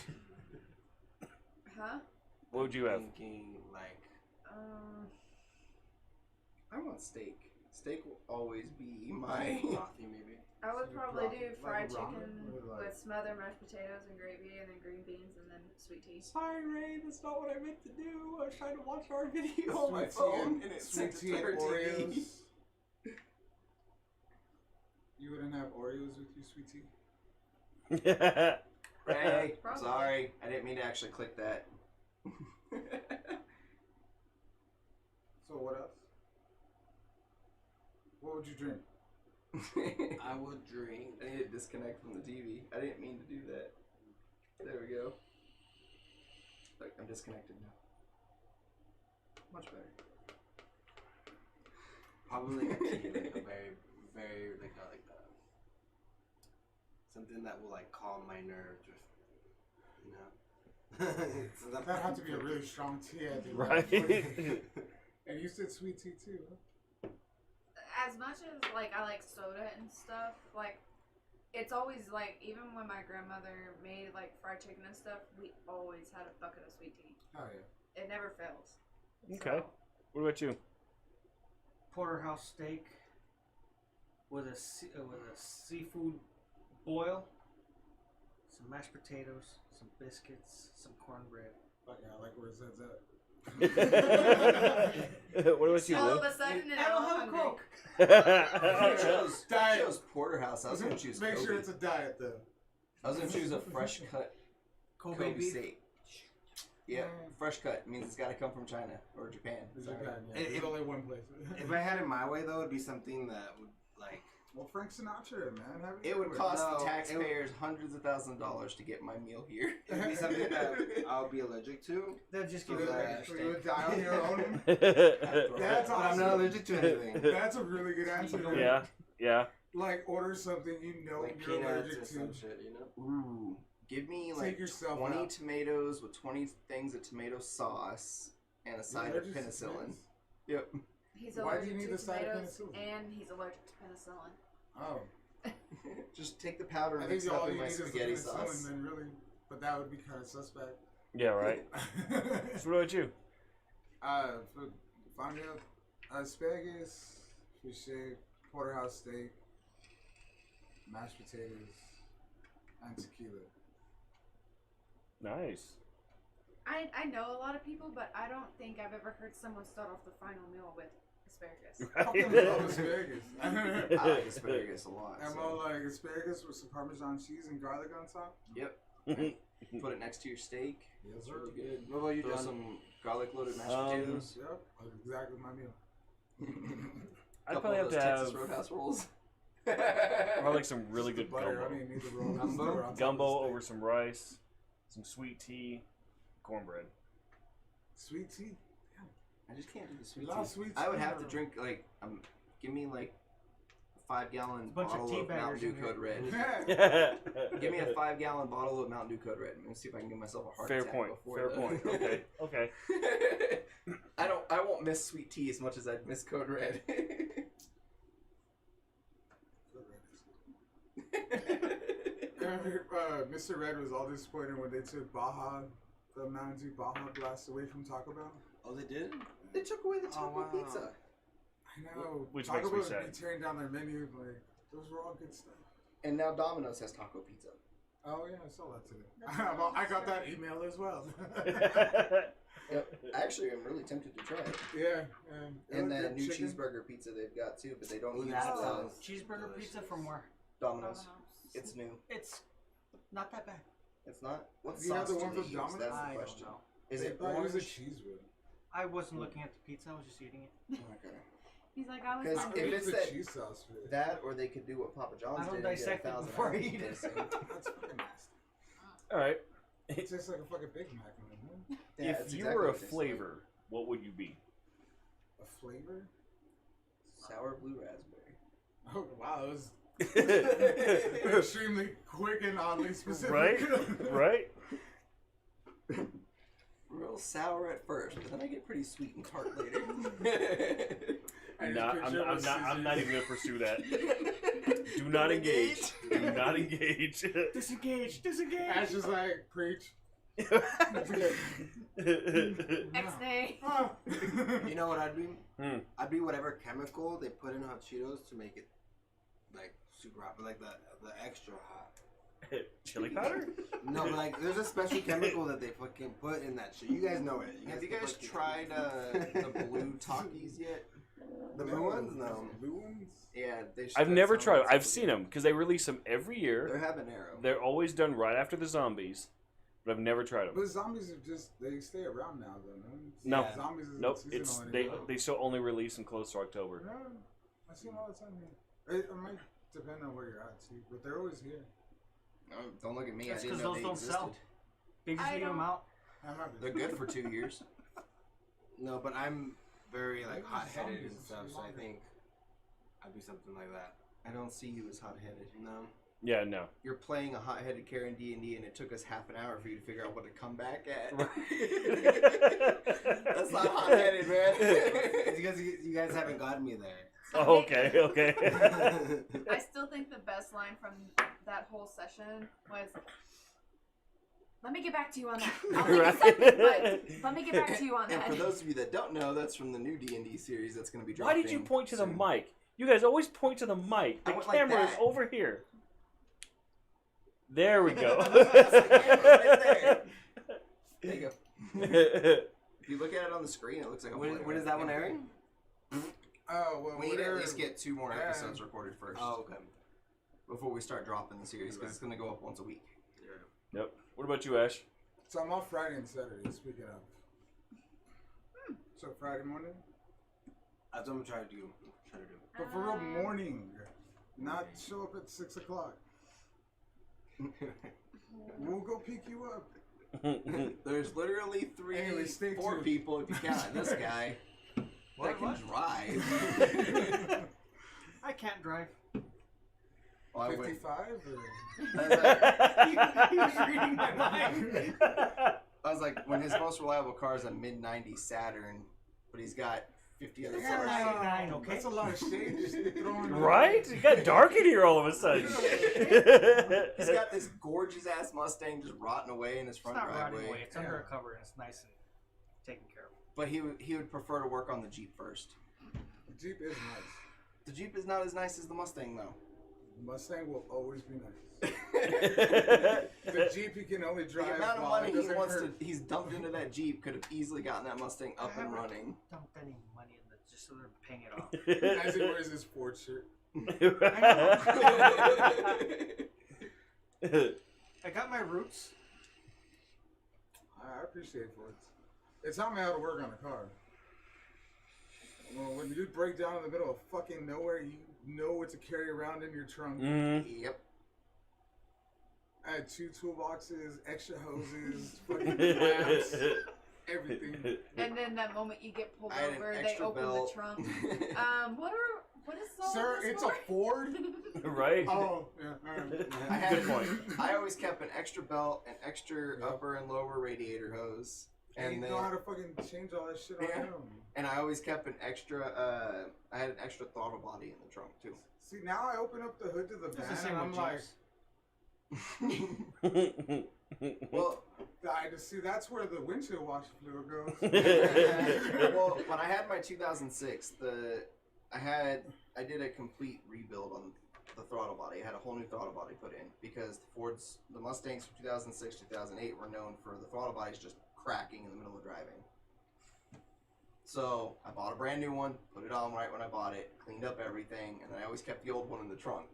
Huh? What would you have? Thinking like I want steak. Steak will always be my. frothy, maybe. I would Like probably ramen- do like fried ramen chicken or like- with smothered mashed potatoes and gravy, and then green beans, and then sweet tea. Sorry, Ray, that's not what I meant to do. I was trying to watch our video on my Sweet tea phone, and- and it sweet sent tea it to her and TV. Oreos. You wouldn't have Oreos with your sweet tea? Ray, I'm Probably. sorry. I didn't mean to actually click that. So what else? What would you drink? I would drink. I need to disconnect from the TV. I didn't mean to do that. There we go. Look, I'm disconnected now. Much better. Probably like a tea, like a very, very like that. Something that will like calm my nerves, or you know. So That had to be a really strong tea, I think. Right? And you said sweet tea too, huh? As much as like I like soda and stuff, like it's always like even when my grandmother made like fried chicken and stuff, we always had a bucket of sweet tea. Oh yeah. It never fails. Okay. So, What about you? Porterhouse steak with a seafood boil, some mashed potatoes, some biscuits, some cornbread. Fuck yeah, I like where it says that. What about you, all Will? of a sudden, and I don't I'm have a hungry. Coke. I chose Porterhouse. I was gonna choose Make Kobe. sure it's a diet though. I was gonna choose a fresh cut Kobe Kobe beef. steak. Yeah, fresh cut means it's got to come from China or Japan. It's Sorry. Japan, yeah. It- There's it- only one place. if I had it my way though, it'd be something that would like. Well, Frank Sinatra, man. Have It would everywhere. cost No, the it taxpayers hundreds of thousands of dollars to get my meal here. It'd be something that I'll be allergic to. They'll just So give you you a would- you would die on your own. But That's I'm awesome. not allergic to anything. That's a really good answer. though. Yeah, yeah. Like order something you know Like you're peanuts allergic or to. some shit, you know. Ooh, give me Take like yourself 20 out. tomatoes with 20 things of tomato sauce and a side You're of allergic to penicillin. tomatoes? Yep. He's Why do allergic you need to the side of tomatoes penicillin? and he's allergic to penicillin. Oh, Just take the powder I and think mix it up all in you my need is the spaghetti penicillin, sauce. then really. But that would be kind of suspect. Yeah, right. So what about you? For find out asparagus, fish shape, porterhouse steak, mashed potatoes, and tequila. Nice. I know a lot of people, but I don't think I've ever heard someone start off the final meal with asparagus. Fucking love asparagus. I like asparagus a lot. I'm so all like asparagus with some Parmesan cheese and garlic on top. put it next to your steak. Yes, It's sir. really good. What about you, Throw John? some garlic loaded mashed Um, potatoes. Yep, that's exactly my meal. I'd Couple probably of have those to Texas have Roadhouse rolls. or like some really Just the good butter. gumbo. I mean, need the roll. Gumbo? Stir on top of Gumbo the over steak. some rice, some sweet tea, cornbread. Sweet tea. I just can't do the sweet Love tea. sweet I would tea, have to bro. drink like give me like a 5-gallon Bunch of bottle tea of Mountain baggers Dew in here. Code Red. Fair Give me a 5-gallon bottle of Mountain Dew Code Red. Let me see if I can give myself a heart attack. point. before Fair the- point. Okay. Okay. I won't miss sweet tea as much as I'd miss Code Red. Mr. Red was all disappointed when they took Baja, the Mountain Dew Baja Blast away from Taco Bell. Oh, they did? They took away the taco wow. pizza. I know. Which Taco makes me Bell would sad. be tearing down their menu. Like, those were all good stuff. And now Domino's has taco pizza. Oh, yeah, I saw that today. That's Well, I got awesome. that email as well. Yep. Actually, I'm really tempted to try it. Yeah. And the the new chicken. cheeseburger pizza they've got too, but they don't Ooh, use that the sounds Cheeseburger delicious. pizza from where? Domino's. It's new. It's not that bad. It's not. What Do you have sauce the do one they from use? Domino's? That's I the don't question. know. Is They it probably use orange? a cheese whip. I wasn't looking at the pizza. I was just eating it. Okay. He's like, I was 'Cause hungry. if Maybe it's the that- cheese sauce for it. That, or they could do what Papa John's I don't did and get dissect it 1,000 before I items eat it. missing. That's fucking nasty. All right. It tastes like a fucking Big Mac, man. Yeah, If that's you exactly were a what it tastes flavor, what would you be? A flavor? like. Sour blue raspberry. Oh, wow. That was extremely quick and oddly specific. Right? Right? Real sour at first, but then I get pretty sweet and tart later. I just Nah, picture it with I'm not even scissors. gonna pursue that. Do not engage. Do not engage. Disengage! Disengage! Ash is like, preach. X-Nay. Oh. You know what I'd be? Hmm. I'd be whatever chemical they put in hot Cheetos to make it like super hot, but like the extra hot. Chili powder? No, but like there's a special chemical that they fucking put in that shit. You guys know it. Have you can guys fucking- tried the blue Takis yet? the blue ones? No. Blue ones? Yeah, they. I've never tried. them. I've seen them because they release them every They're year. habanero. They're always done right after the zombies, but I've never tried them. But zombies are they stay around now, though. No. Yeah. Zombies isn't Nope, seasonal it's anymore. they still only release them close to October. No, I see them all the time here. It might depend on where you're at, too, but they're always here. No, don't look at me. That's I didn't 'cause know those they don't existed. sell. They just I leave them don't- out. I'm happy. They're good for 2 years. No, but I'm very like Maybe hot-headed and zombies stuff, so I longer. think I'd do something like that. I don't see you as hot-headed. No. Yeah, no. You're playing a hot-headed character in D&D, and it took us half an hour for you to figure out what to come back at. That's not hot-headed, man. you guys haven't gotten me there. Oh, okay, okay. I still think the best line from that whole session was, "Let me get back to you on that. I'll think of something, but let me get back to you on And that." for those of you that don't know, that's from the new D&D series that's going to be Why dropping. did you point to the soon. mic? You guys always point to the mic. I The went like camera is that. over here. There we go. There you go. If you look at it on the screen, it looks like a When is that one airing? Oh, well, We need to at whatever. least get 2 more Yeah. episodes recorded first Oh, okay. before we start dropping the series, because it's going to go up once a week. Yep. What about you, Ash? So I'm off Friday and Saturday, speaking of. So Friday morning? That's what I'm trying to do. But for real morning. Not show up at 6 o'clock. We'll go pick you up. There's literally 3, Anyway, stay 4 tuned. people, if you count this guy, that can drive. I can't drive. Well, I went. 55? Or... He was reading my mind. I was like, when his most reliable car is a mid-90s Saturn, but he's got 50 other Yeah. cars. 99, okay? That's a lot of shade just throwing Right? It got dark in here all of a sudden. He's got this gorgeous-ass Mustang just rotting away in his It's front not driveway. rotting away. It's under a cover and it's nice and taken care of. But he would prefer to work on the Jeep first. The Jeep is nice. The Jeep is not as nice as the Mustang, though. Mustang will always be nice. The Jeep you can only The drive amount of while money it he doesn't wants hurt. he's dumped into that Jeep could have easily gotten that Mustang up and running. Dumped any money in the just so they're paying it off. As he wears his Ford shirt. I got my roots. I appreciate Fords. It taught me how to work on a car. Well, when you break down in the middle of fucking nowhere, you know what to carry around in your trunk. Yep. I had 2 toolboxes, extra hoses, fucking clamps, everything. And then that moment you get pulled I had an over, they extra open belt. the trunk. What is all Sir, this it's for? a Ford? Right? Oh, yeah, alright. I had, Good point. I always kept an extra belt, an extra upper and lower radiator hose, And and you then know how to fucking change all that shit on Yeah. your own. and I always kept an extra. I had an extra throttle body in the trunk too. See, now I open up the hood to the It's the van same and I'm with like, Jeeps. Well, I just see that's where the windshield washer fluid goes. well, when I had my 2006, I did a complete rebuild on the throttle body. I had a whole new throttle body put in because the Mustangs from 2006, 2008 were known for the throttle bodies just cracking in the middle of driving. So I bought a brand new one, put it on right when I bought it, cleaned up everything, and then I always kept the old one in the trunk,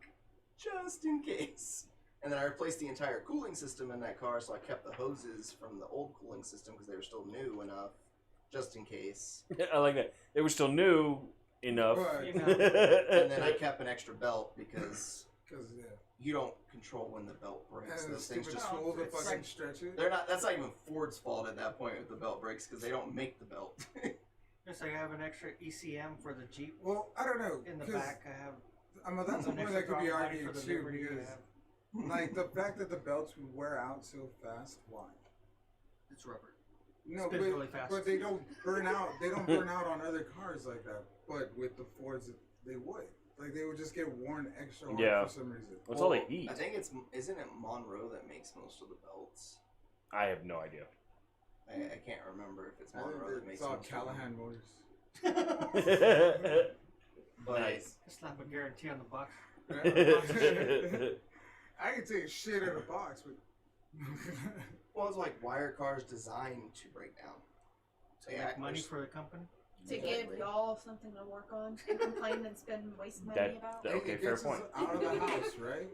just in case. And then I replaced the entire cooling system in that car, so I kept the hoses from the old cooling system because they were still new enough, just in case. I like that. They were still new enough. But, You know. And then I kept an extra belt because because, yeah. you don't control when the belt breaks. And the Those things stupid just tool to it's fucking like- stretch it. they're not. That's not even Ford's fault at that point if the belt breaks because they don't make the belt. Just like I have an extra ECM for the Jeep Well, I don't know. in the 'cause, back. I have I mean, that's a an point extra that could be throttle body argued for the too, Liberty I because have. like the fact that the belts would wear out so fast, why? It's rubber. No, Spins but, really fast. but they don't burn out. They don't burn out on other cars like that. But with the Fords, they would. Like they would just get worn extra hard Yeah. for some reason. What's all the heat? I think isn't it Monroe that makes most of the belts? I have no idea. I can't remember if it's I think Monroe that makes it's all most of them. Callahan Motors. But Nice. Slap a guarantee on the box. I can take shit in a box, but well, it's like why are cars designed to break down? To make money for the company. To give y'all something to work on and complain and spend waste money That- about. that- Okay, it fair gets us point. out of the house, right?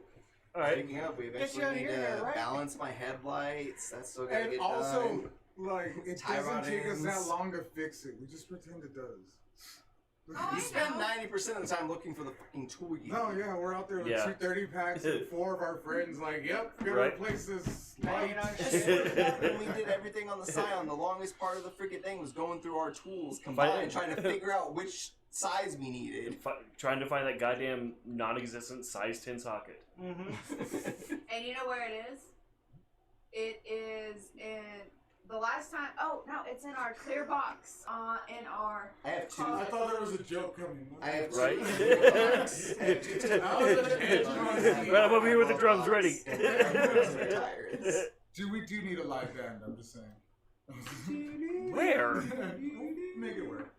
All right. Speaking of, we Get eventually you out need here, to right? balance my headlights. That's still gotta And get also, done. like, it Tie doesn't take us that rod-ins. long to fix it. We just pretend it does. Oh, You I spend know. 90% of the time looking for the fucking tool you No, need. yeah, we're out there with Yeah. 230 packs and 4 of our friends like, yep, gotta Right. replace this Hanging light. on I swear to God, when we did everything on the Scion, the longest part of the freaking thing was going through our tools combined, trying to figure out which size we needed. Trying to find that goddamn non-existent size 10 socket. Mm-hmm. And you know where it is? It is in the last time. Oh no, it's in our clear box. In our. I have two. I thought there was a joke coming. I have two. Right? I have two. Right, I'm over here with the drums ready. We do need a live band, I'm just saying. Where? Make it work.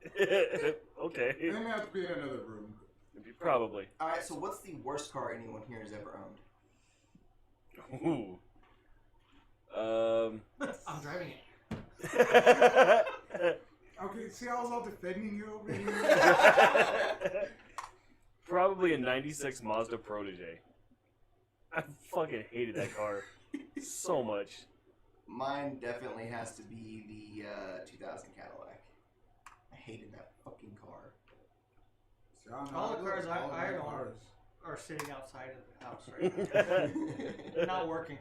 Okay. It may have to be in another room. Probably. Alright, so what's the worst car anyone here has ever owned? Ooh. I'm driving it. Okay, see, I was all defending you over here. Probably a 96 Mazda Protege. I fucking hated that car so much. Mine definitely has to be the 2000 Cadillac. I hated that fucking car. See, I don't All know, the cars all I my own cars. are sitting outside of the house right now. Not working.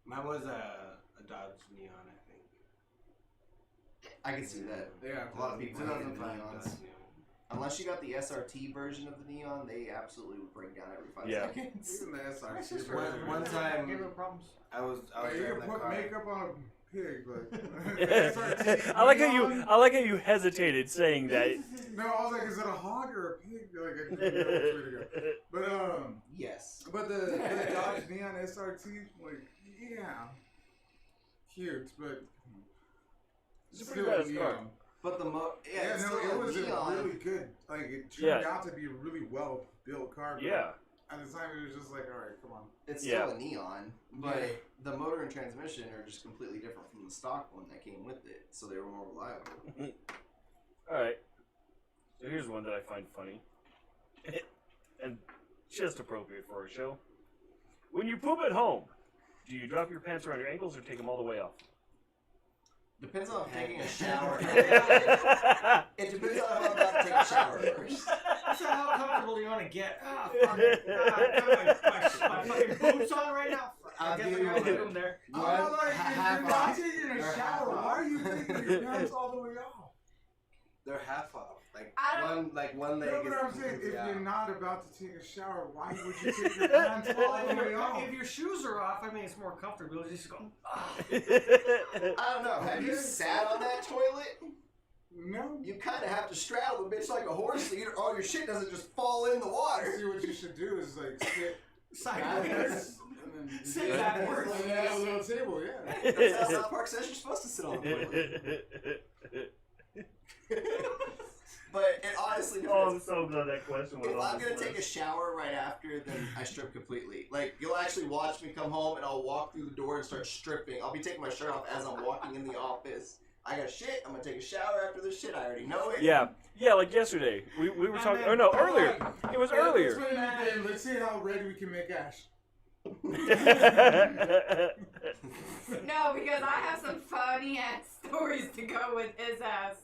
Mine was a Dodge Neon, I think. I can see that. Yeah, A lot of people hate the 2005 Neons. Dodge Neon. Unless you got the SRT version of the Neon, they absolutely would break down every 5 Yeah. seconds. Even the My SRT. sister version. One time- gave her problems. I was Like, you driving can the put car. makeup on a pig, but SRT I like how neon? you hesitated saying that. No, I was like, is it a hog or a pig? Like, I couldn't figure out which way to go. Yes. But the Dodge Neon SRT, like, yeah, cute, but It's a pretty still a badass car. neon. But the Yeah, it's no, still it a was Neon. a really good. Like, it turned Yeah. out to be a really well built car. But Yeah. At the time, it was just like, all right, come on. It's Yeah. still a Neon, but Yeah. the motor and transmission are just completely different from the stock one that came with it, so they were more reliable. Alright. So here's one that I find funny. And just appropriate for our show. When you poop at home, do you drop your pants around your ankles or take them all the way off? Depends on if I'm taking a shower. yeah. It depends on if I'm about to take a shower first. So how comfortable do you want to get? Ah, fuck it. I got my fucking boots on right now. I I'll guess give I you gotta one. leave them there. I'm like, if half you're not off. taking a They're shower, half why off. are you taking your pants all the way off? They're half off. Like I don't- one leg No, is but I'm saying, if yeah. you're not about to take a shower, why would you take your pants all the way off? If your shoes are off, I mean, it's more comfortable. You just go, ah. I don't know. Have you sat on that toilet? No. You kind of have to straddle the bitch like a horse so all your shit doesn't just fall in the water. See, what you should do is like sit Sideways. backwards and then Sit just backwards. lay down on a little table. Yeah. That's how South Park says you're supposed to sit on the toilet. But it honestly Oh, I'm depends. so glad that question was If on I'm this gonna take a list. shower right after, then I strip completely. Like, you'll actually watch me come home and I'll walk through the door and start stripping. I'll be taking my shirt off as I'm walking in the office. I got shit, I'm gonna take a shower after this shit, I already know it. Yeah, like yesterday. We were talking. Or no, earlier. It was Let's earlier. play that game. Let's see how ready we can make Ash. No, because I have some funny ass stories to go with his ass.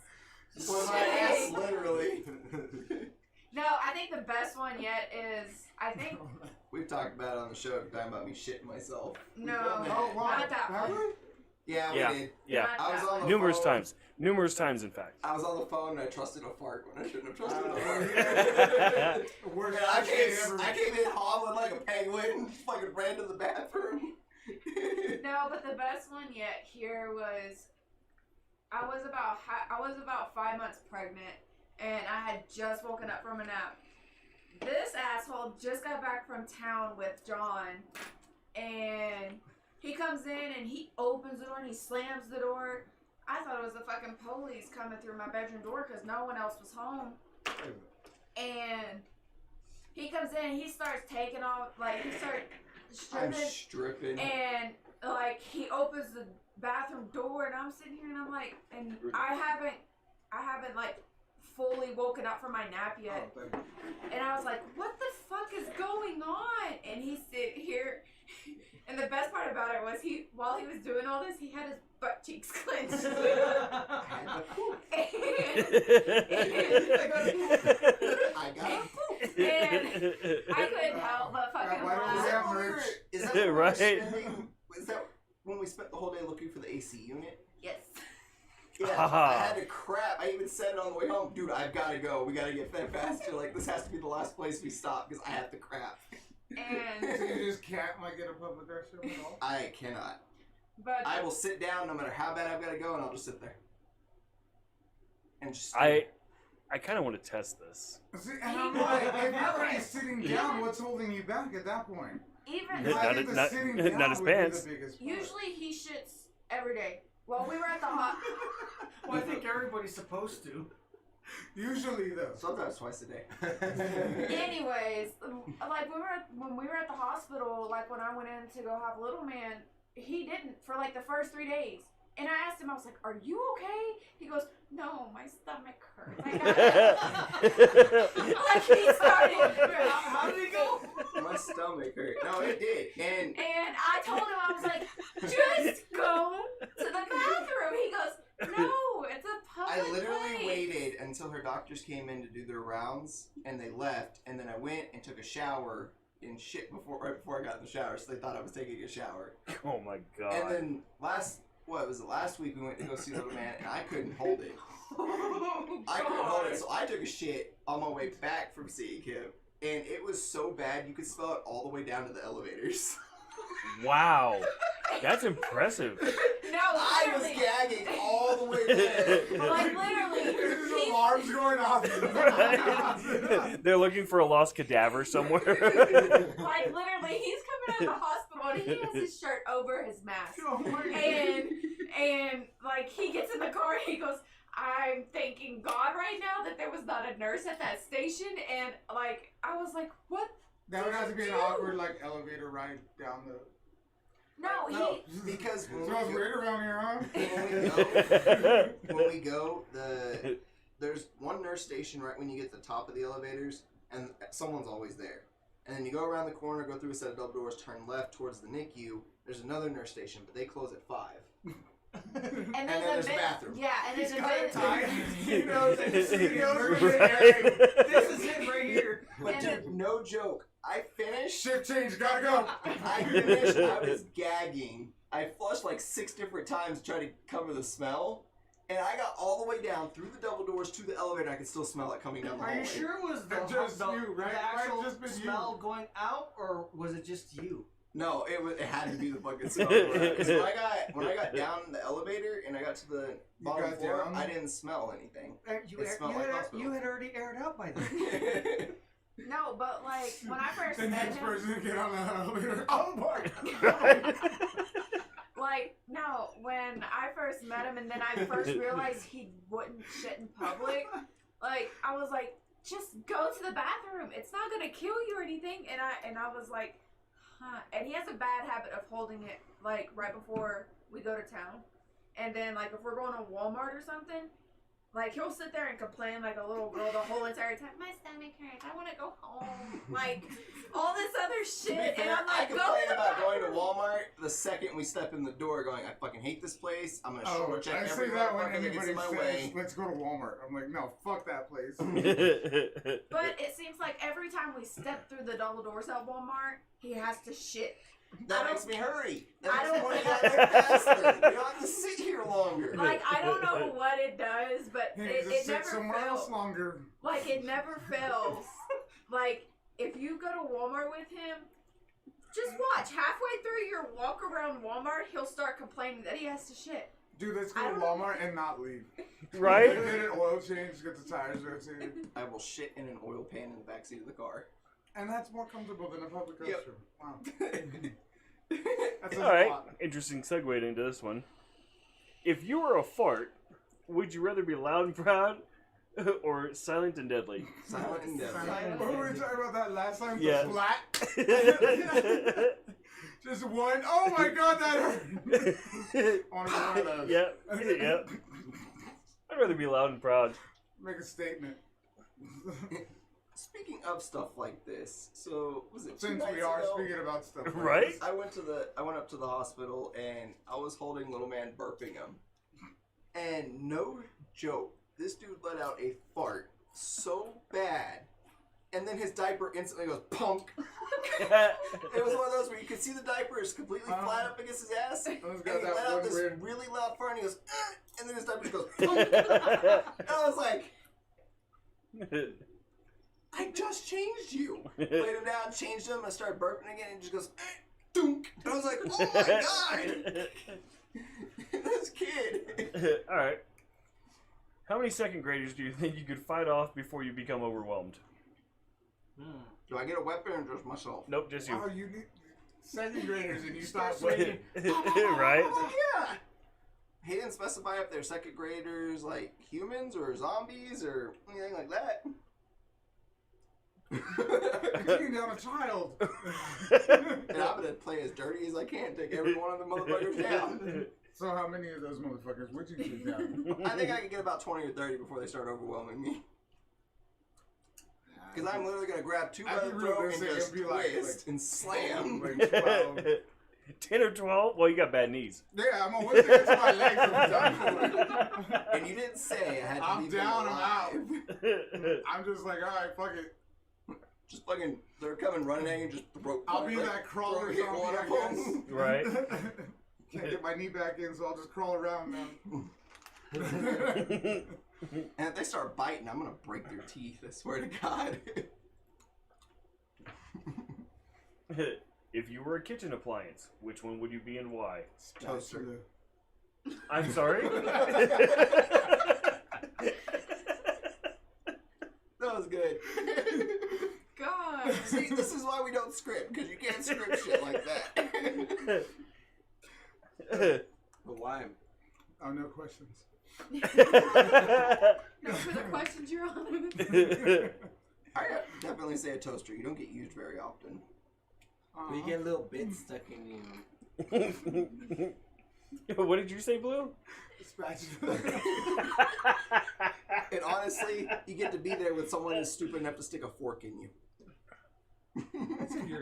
For my ass, literally. No, I think the best one yet is We've talked about it on the show, talking about me shitting myself. no, Oh, wow. not that Have one. we? Yeah, we Yeah. did. Yeah. Not I was that on one. the Numerous times, in fact. I was on the phone and I trusted a fart when I shouldn't have trusted a fart. Yeah. Worst And I shit ever. came in hobbling like a penguin, fucking ran to the bathroom. No, but the best one yet here was I was about 5 months pregnant, and I had just woken up from a nap. This asshole just got back from town with John, and he comes in and he opens the door and he slams the door. I thought it was the fucking police coming through my bedroom door because no one else was home. And he comes in and he starts taking off, like he starts I'm stripping. stripping. And like he opens the bathroom door, and I'm sitting here, and I'm like, and I haven't like fully woken up from my nap yet. Oh, thank you. And I was like, what the fuck is going on? And he's sitting here. And the best part about it was while he was doing all this, he had his butt cheeks clenched. And I got it. and I couldn't help but fucking Why don't we laugh. have merch? Is that when Right. is that when we spent the whole day looking for the AC unit? Yes. Yeah, Haha. I had to crap. I even said it on the way home. Dude, I've got to go. We got to get fed faster. Like, this has to be the last place we stop because I have to crap. So And you just can't like get a public restroom at all? I cannot. but I will sit down no matter how bad I've got to go, and I'll just sit there. And just I kind of want to test this. See, and I'm like, if you're already sitting down, what's holding you back at that point? even Not- I think the not- sitting not down his would be pants. the biggest part. usually he shits every day. While we were at the Well, I think everybody's supposed to. Usually though. sometimes twice a day. anyways, like when we were at the hospital, like when I went in to go have little man, he didn't for like the first 3 days. And I asked him, I was like, "Are you okay?" He goes, "No, my stomach hurts." Like he started. How did it go? My stomach hurt. No, it did. And And I told him, I was like, "Just go to the bathroom." He goes, "No, it's a public I literally place." waited until her doctors came in to do their rounds, and they left, and then I went and took a shower and shit right before I got in the shower, so they thought I was taking a shower. Oh my And god. then last week we went to go see Little Man, and I couldn't hold it. I couldn't hold it, so I took a shit on my way back from seeing him, and it was so bad you could smell it all the way down to the elevators. Wow. That's impressive. No, I was literally. gagging all the way there. Like literally, There's he- alarms going off. Right? They're looking for a lost cadaver somewhere. like literally, he's coming out of the hospital and he has his shirt over his mask, and like he gets in the car and he goes, "I'm thanking God right now that there was not a nurse at that station," and like I was like, "What?" That would have to be an awkward like elevator ride down the. No, No, because when Smells we weird around here, huh? when we go, there's one nurse station right when you get to the top of the elevators, and someone's always there. And then you go around the corner, go through a set of double doors, turn left towards the NICU. There's another nurse station, but they close at 5. and then there's a bathroom. Yeah, and then He's the got vent- tied. He knows it. He knows Right. where you're at. This is it right here. But And dude, no joke. I finished. Shift change, gotta go. I finished. I was gagging. I flushed like 6 different times to try to cover the smell. And I got all the way down through the double doors to the elevator. I could still smell it coming down the Are hallway. you sure it was the, Just the, you, right? the actual Right, just been you. smell going out, or was it just you? No, it had to be the fucking smell. Because when I got down the elevator and I got to the bottom got floor, down? I didn't smell anything. It smelled like hospital. You had already aired out by then. No, but like when I first The met next him, person to get on the elevator. Oh my like no, when I first met him and then I first realized he wouldn't shit in public, like I was like, just go to the bathroom. It's not gonna kill you or anything. And I was like, huh. And he has a bad habit of holding it like right before we go to town. And then like if we're going to Walmart or something, like he'll sit there and complain like a little girl the whole entire time. My stomach hurts. I want to go home. Like all this other To be shit. fair, And I'm I like, go complain to the about going to bathroom. Walmart the second we step in the door, going, I fucking hate this place. I'm gonna Oh, short check I every say that when motherfucker that gets anybody in my says, way. let's go to Walmart. I'm like, no, fuck that place. But it seems like every time we step through the double doors at Walmart, he has to shit. That I makes don't- me hurry. I That makes me don't- want to get there faster. We don't have to sit here longer. Like I don't know what it does, but He it needs to sit never somewhere else fails. longer. Like it never fails. Like if you go to Walmart with him, just watch. Halfway through your walk around Walmart, he'll start complaining that he has to shit. Dude, let's go I to don't- Walmart and not leave. Right? Get an oil change, get the tires rotated. I will shit in an oil pan in the backseat of the car. And that's more comfortable than a public restroom. Yep. Wow. That's a All right. lot. Interesting segue into this one. If you were a fart, would you rather be loud and proud or silent and deadly? Silent and deadly. What were we talking about that last time? Yeah. The flat? Just one. Oh my god, that hurt. I want to go one of those. Yep. Yep. I'd rather be loud and proud. Make a statement. Speaking of stuff like this, so was it 2 Since nights we are ago? speaking about stuff, like Right? this, I went up to the hospital and I was holding little man, burping him, and no joke, this dude let out a fart so bad, and then his diaper instantly goes punk. It was one of those where you could see the diaper is completely flat up against his ass, and those he guys let have out one this weird. really loud fart, and he goes, and then his diaper just goes punk. And I was like, I just changed you. Laid him down, changed him, I started burping again, and he just goes, dunk. And I was like, oh my god! This kid. All right. How many second graders do you think you could fight off before you become overwhelmed? Do I get a weapon or just myself? Nope, just you. Wow, you need second graders and you start What? swinging. Right? Yeah. He didn't specify if they're second graders like humans or zombies or anything like that. Taking down a child. And I'm gonna play as dirty as I can, take every one of the motherfuckers down. So how many of those motherfuckers would you take down? I think I could get about 20 or 30 before they start overwhelming me. Because I'm literally gonna grab two by I'd the be throat and realistic just and be like- twist and slam. Like 12. 10 or 12? Well, you got bad knees. Yeah, I'm always gonna get to my legs. I'm done for it. And you didn't say I had to I'm leave them down, I'm out. alive. I'm just like, all right, fuck it. Just fucking, they're coming running at you, just throw. I'll be like, that crawler hit zombie, one I of guess. them. Right? Can't get my knee back in, so I'll just crawl around now. And if they start biting, I'm gonna break their teeth. I swear to God. If you were a kitchen appliance, which one would you be and why? Toaster. I'm sorry? That was good. God. See, this is why we don't script, because you can't script shit like that. But why? Oh, no questions. No further questions, Your Honor. I definitely say a toaster. You don't get used very often. But you get a little bit stuck in you. What did you say, Blue? Spatula. And honestly, you get to be there with someone who's stupid enough to stick a fork in you.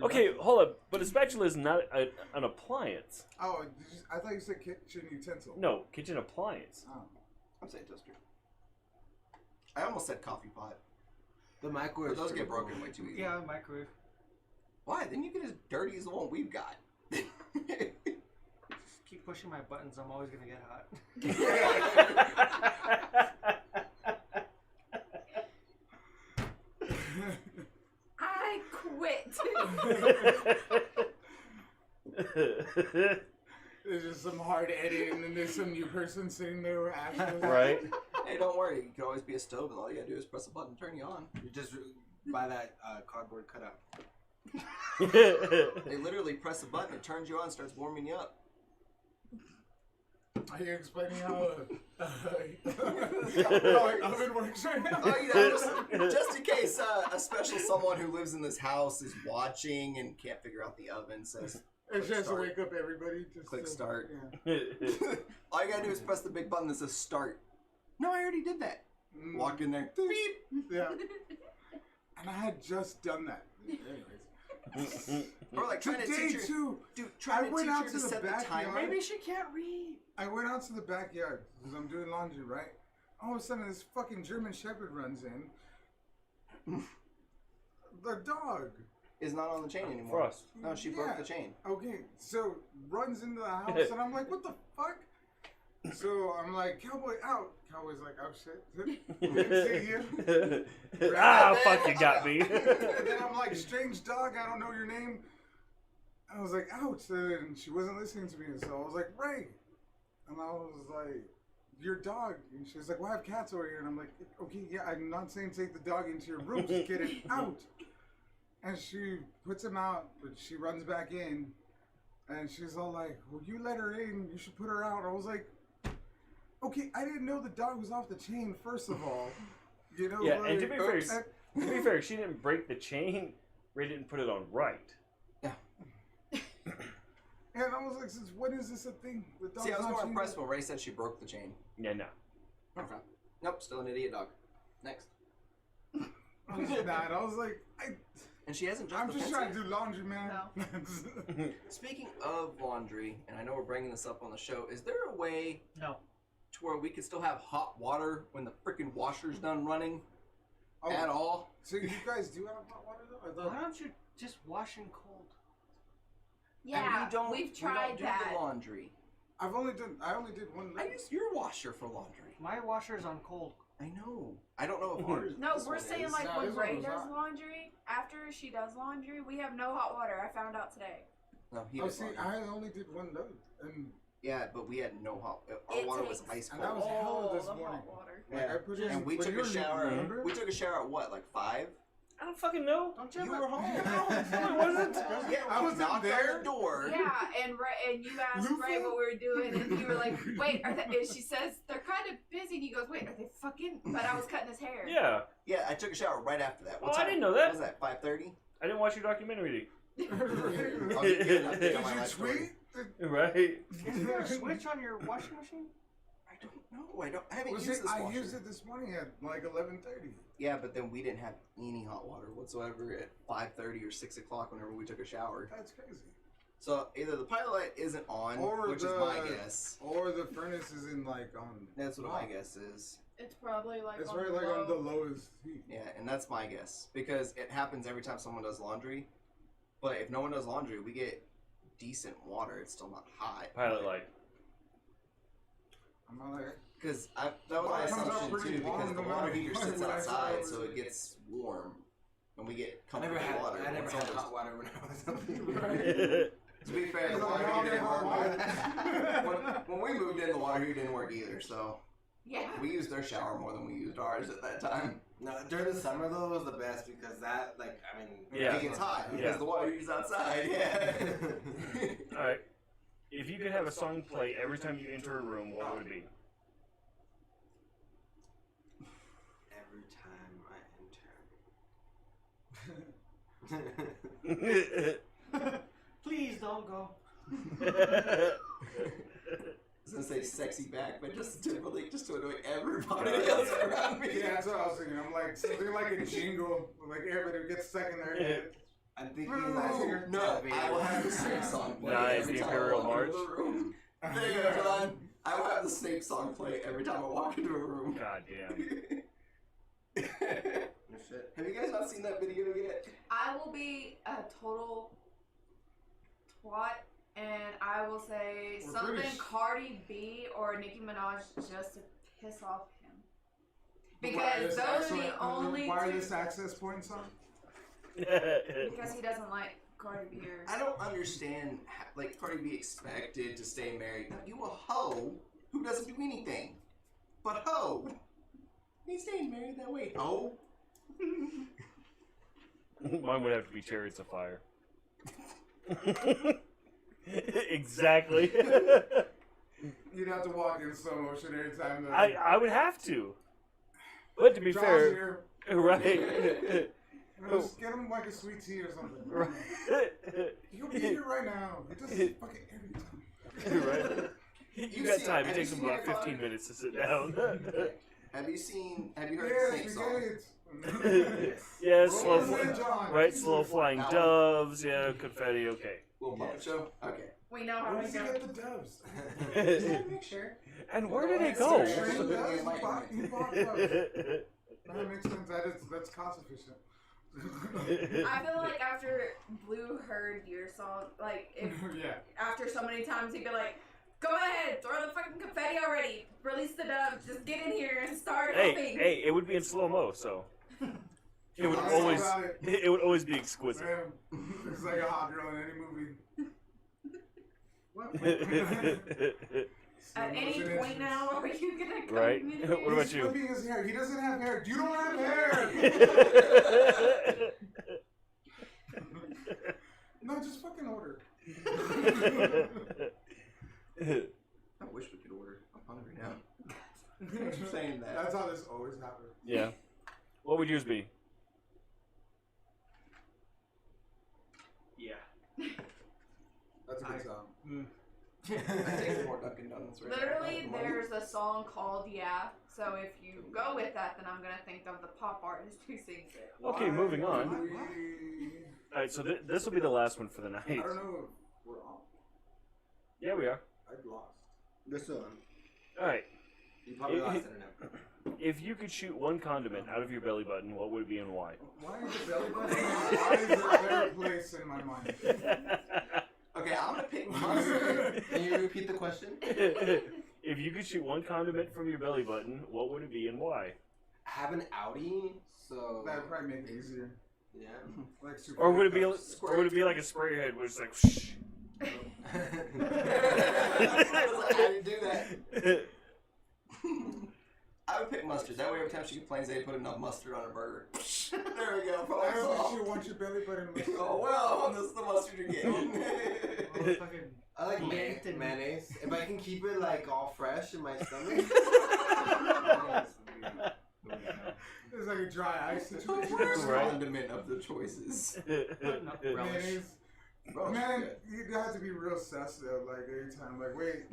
Okay, hold up. But a spatula is not an appliance. Oh, I thought you said kitchen utensil. No, kitchen appliance. Oh. I'm saying toaster. I almost said coffee pot. The microwave. But those get broken way too easy. Yeah, microwave. Why? Then you get as dirty as the one we've got. Just keep pushing my buttons. I'm always gonna get hot. I quit. There's just some hard editing, and then there's some new person sitting there with ashes. Right? Hey, don't worry. You can always be a stove, and all you gotta do is press a button, turn you on. You just buy that cardboard cutout. They literally press a button, it turns you on, starts warming you up. Are you explaining how an oven works right now? Oh, you know, just in case a special someone who lives in this house is watching and can't figure out the oven, says It's just to start. wake up everybody. Just Click to, start. Yeah. All you gotta do is press the big button that says start. No, I already did that. Mm, Walk in there. Beep. Yeah. And I had just done that. Anyways. Or like trying to Today teach her, too. dude, trying to went teach out her to to the set the backyard. timer. Maybe she can't read. I went out to the backyard because I'm doing laundry, right? All of a sudden, this fucking German Shepherd runs in. The dog. Is not on the chain anymore. Frost. No, she broke the chain. Okay, so runs into the house, and I'm like, what the fuck? So I'm like, Cowboy out. Cowboy's like, oh shit. Didn't see you. Ah, fuck, you got me. And then I'm like, strange dog, I don't know your name. I was like, ouch. And she wasn't listening to me. So I was like, Ray. And I was like, your dog. And she was like, well, I have cats over here. And I'm like, okay, yeah, I'm not saying take the dog into your room. Just get it out. And she puts him out, but she runs back in. And she's all like, well, you let her in. You should put her out. I was like, okay, I didn't know the dog was off the chain, first of all. You know, Yeah, like, and to be fair, she didn't break the chain. Ray didn't put it on right. and I was like, since when is this a thing? The dog's See, I was not more chained impressed up. when Ray said she broke the chain. Yeah, no. Okay. Nope, still an idiot dog. Next. I was that. I was like, And she hasn't I'm dropped just trying to do laundry, man. No. Speaking of laundry, and I know we're bringing this up on the show, is there a way No. to where we could still have hot water when the freaking washer's done running Oh, at all? so you guys do have hot water though? I Why thought. don't you just wash in cold? Yeah, and we've we tried don't do that. the laundry. I only did one. I use your washer for laundry. My washer's on cold. I know. I don't know if ours. No, this we're one saying is. like No, when this one Ray was does hot. laundry, after she does laundry, we have no hot water. I found out today. No, he Oh, does see, laundry. I only did one load, and Yeah, but we had no hot. Our It water was takes ice And cold. that was hell all this the morning. hot water. like, Yeah. I put in. And we when took you a were shower. remember? We took a shower at what, like 5? I don't fucking know. Don't you? You ever- were home. No, it wasn't. Yeah, I we wasn't knocked there. on the door. Yeah, and you asked Lufa? Ray what we were doing, and you were like, "Wait," and she says they're kind of busy, and he goes, "Wait, are they fucking?" But I was cutting his hair. Yeah, Yeah, I took a shower right after that. Oh, I didn't know that. What was that, 5:30? I didn't watch your documentary. I'll give you an update Did on my you life story. tweet? Right? Is there a switch on your washing machine? I don't know. I haven't Was used it, this I washer. used it this morning at like 11:30. Yeah, but then we didn't have any hot water whatsoever at 5:30 or 6 o'clock whenever we took a shower. That's crazy. So either the pilot light isn't on, Or which the, is my guess. Or the furnace is in like on. That's what my guess is. It's probably like It's on right the like low. on the lowest heat. Yeah, and that's my guess because it happens every time someone does laundry. But if no one does laundry, we get decent water. It's still not hot. Pilot light. I'm not like. Because that was my Well, it comes out assumption pretty too. Because warm the no water matter heater what. sits When I saw outside, it, so it gets warm, and we get I never comfortable had water. I never It's had almost- hot water when I was up To be fair, the He's water like, heater didn't "Hot work. water." when we moved in, the water heater didn't work either. So Yeah. we used their shower more than we used ours at that time. No, during the summer though was the best because that I mean Yeah. It gets hot because Yeah. the water heater's outside. Yeah. All right. If you could have a song play every time you enter a room, what would it be? every time I enter. Please don't go. I was gonna say sexy back, but just to annoy everybody else around me. Yeah, that's what I was thinking. I'm like something like a jingle, like everybody gets stuck in their head. I'm thinking No, that I will have the Snape song play Nice, every the time Imperial I walk into March. the room. There you go, John. I will have the Snape song play every time I walk into a room. God damn. No shit. Have you guys not seen that video yet? I will be a total twat, and I will say We're something British. Cardi B or Nicki Minaj just to piss off him. Because Wireless those are the access- only wireless two. access point song. Because he doesn't like Cardi B or. I don't understand how, like, Cardi B expected to stay married. Now, you a hoe who doesn't do anything. But hoe. He's staying married that way, hoe. Mine would have to be Chariots of Fire. Exactly. You'd have to walk in slow motion every time. I would have to. But to be Jaws fair, here. right. Just get him like a sweet tea or something. Right. He'll be here right now. He does it fucking every time. Right. You got time. It takes him about 15 minutes to sit down. Have you heard the Yes, Snape we song? get it. Yeah, Roll slow, the wind, John. right? Slow flying doves. Yeah, confetti. Okay. Little puppet show? Okay. We know how Where to does he go. get the doves? Make sure. And where did it He go? bought doves. That makes sense. That's cost efficient. I feel like after Blue heard your song, like if Yeah. after so many times he'd be like, "Go ahead, throw the fucking confetti already, release the doves, just get in here and start helping." Hey, it would be in slow mo, so it would Honest always about it. it would always be exquisite. Damn. It's like a hot girl in any movie. At any Slow motion point now, are you gonna come Right? in What here? about He's you? flipping his hair. He doesn't have hair. You don't have hair. No, just fucking order. I wish we could order. I'm hungry now. Thanks for saying that. That's how this always happens. Yeah. What would yours be? Yeah. That's a good song. Take more Dunkin' Donuts right Literally, now. there's a song called Yeah. So if you go with that, then I'm gonna think of the pop artist who sings it. Okay, moving on. Why- All right, so this will be the last one for the night. I don't know if we're on. Yeah, we are. I've lost. This one. All right. You probably lost internet. If you could shoot one condiment out of your belly button, what would it be and why? Why is the belly button? Why is there a better place in my mind? Okay, I'm gonna pick mustard. Can you repeat the question? If you could shoot one condiment from your belly button, what would it be and why? I have an Audi, so That would probably make it easier. yeah. Like super Or would it be? cups. Or would it be like a spray head, where it's like, shh? I didn't do that. I would pick mustard. That way, every time she complains, they put enough mustard on her burger. There we go. Why Problem would solved. you want your belly button? Oh well, this is the mustard you're getting. Oh, fucking I like Mint and- mayonnaise. If I can keep it like all fresh in my stomach. It's like a dry ice situation. Worst Right. condiment of the choices. relish. Mayonnaise. Relish Man, is you have to be real sus though. Like every time, like wait,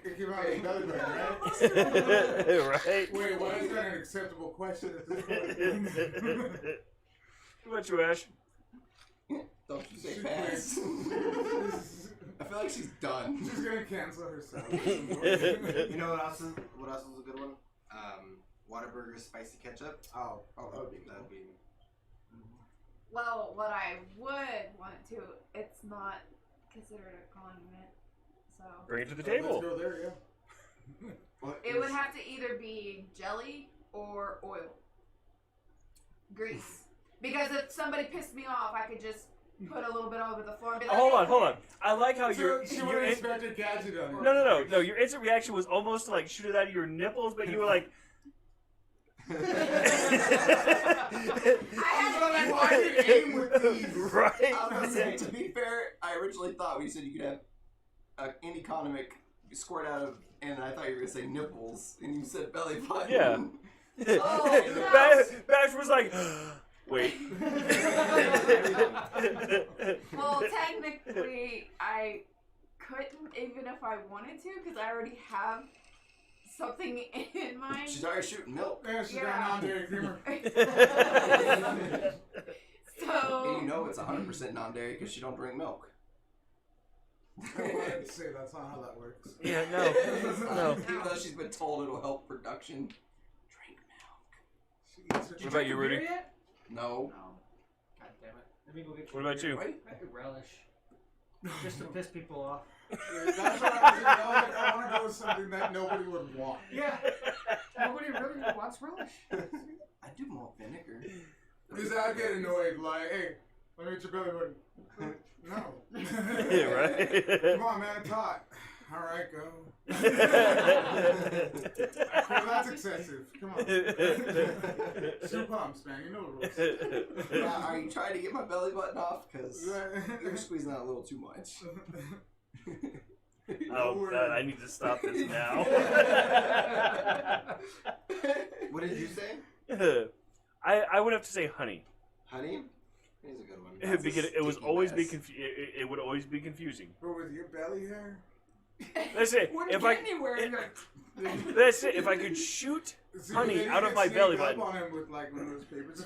it came out of your belly button, right? Right? Wait, why is that an acceptable question at this point? What about you, Ash? Don't you say She pass. quits. I feel like she's done. She's gonna cancel herself. You know what else is a good one? Whataburger spicy ketchup. Oh, that would be That would be. Well, what I would want to, it's not considered a condiment, so Bring it to the Let's table. go there, yeah. What it is- would have to either be jelly or oil, grease. Because if somebody pissed me off, I could just put a little bit over the floor and be like, Hold on, "Hey, hold on. I like how So your she would your have in- expected gadget on it. no. Your instant reaction was almost to like shoot it out of your nipples, but you were like, I Like, had why did you aim with these? right? I was gonna say, to be fair, I originally thought when you said you could have any condiment squirt out of, and I thought you were gonna say nipples, and you said belly button. Yeah. Oh, Bash was like, wait. Well, technically, I couldn't even if I wanted to because I already have something in mind. She's already shooting milk. Yeah, she got Yeah. non-dairy creamer. So, And you know it's 100% non-dairy because she don't drink milk. I wouldn't say that's not how that works. Yeah, no. Even though she's been told it'll help production. Drink milk. She eats her What about you, Rudy? Beer yet? No. God damn it. Let me go get you. What about you? Wait. I could relish. Just to piss people off. That's what I was like, I want to go with something that nobody would want. Yeah. Nobody really wants relish. I do malt vinegar. Because I get annoyed, like, hey, let me eat your belly button. No. Yeah, right? Come on, man, it's hot. All right, go. Well, that's excessive. Come on. 2 pumps, man. You know the rules. Now, are you trying to get my belly button off? Because you're squeezing out a little too much. Oh, God, I need to stop this now. What did you say? I would have to say honey. Honey? Here's a good one. Because it was sticky always mess. it would always be confusing. But with your belly hair? That's it. wouldn't If I get anywhere. You're like, that's it. If I could shoot See, honey then you out of can my sneak belly up button. on him with like one of those papers.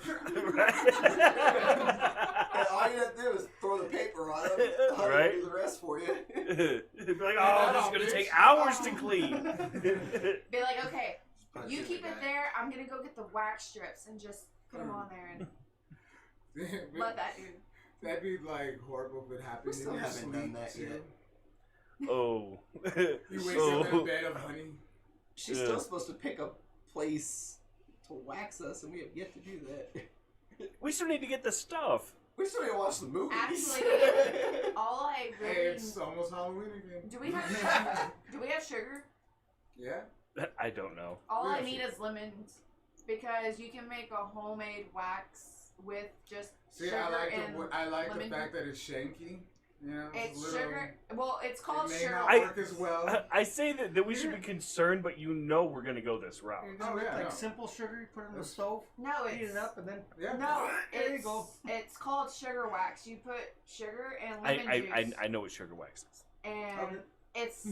And all you have to do is throw the paper on it. Honey Right? will do the rest for you. It'd be like, oh, this is gonna take hours to clean. be like, okay, Punch you the keep it guy. there. I'm gonna go get the wax strips and just put them on there and let that do. That'd be like horrible if it happened We still in your haven't sleep done that too. yet. Oh. You wake up in So bed of honey. She's Yeah. still supposed to pick a place to wax us, and we have yet to do that. we still need to get the stuff. We still need to watch the movies. Actually, all I Hey, really it's almost Halloween again. do we have sugar? Yeah. I don't know. All I Yeah, need is lemons because you can make a homemade wax with just See, sugar and I like the lemon. fact that it's shanky. You know, it's little, sugar. Well, it's called It may sugar. not I- work as well. I say that we should be concerned, but you know we're gonna go this route. You're Oh, gonna make yeah, like no. simple sugar, you put it in the That's- stove, No, heat it's it up, and then Yeah. no. There you It's, go. It's called sugar wax. You put sugar and lemon juice, I know what sugar wax is. and Okay. It's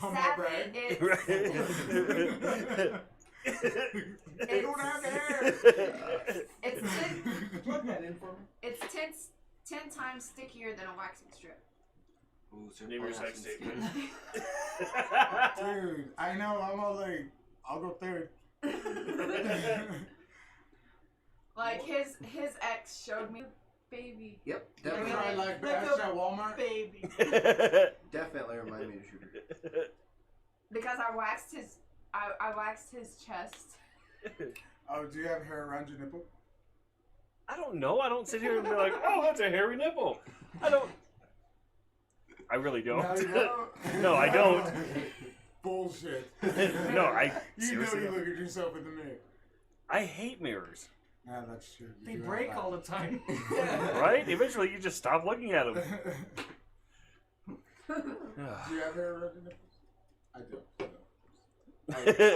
On my savage. brag. They don't have hair. It's Plug that in for me. it's 10 times stickier than a waxing strip. Ooh, sir, Name your Paul sex has some tape. Dude, I know. I'm all like, I'll go third. Like his ex showed me baby. Yep, You ever definitely, try like bash at Walmart? Baby. definitely remind me of Shooter. Because I waxed his chest. Oh, do you have hair around your nipple? I don't know. I don't sit here and be like, oh, that's a hairy nipple. I don't. I really don't. No, you don't. No, I don't. Bullshit. No, I You know seriously you don't. look at yourself in the mirror. I hate mirrors. Nah, that's true. You They do break have all the time. Right? Eventually, you just stop looking at them. that. Do you have hair around your nipples? I do.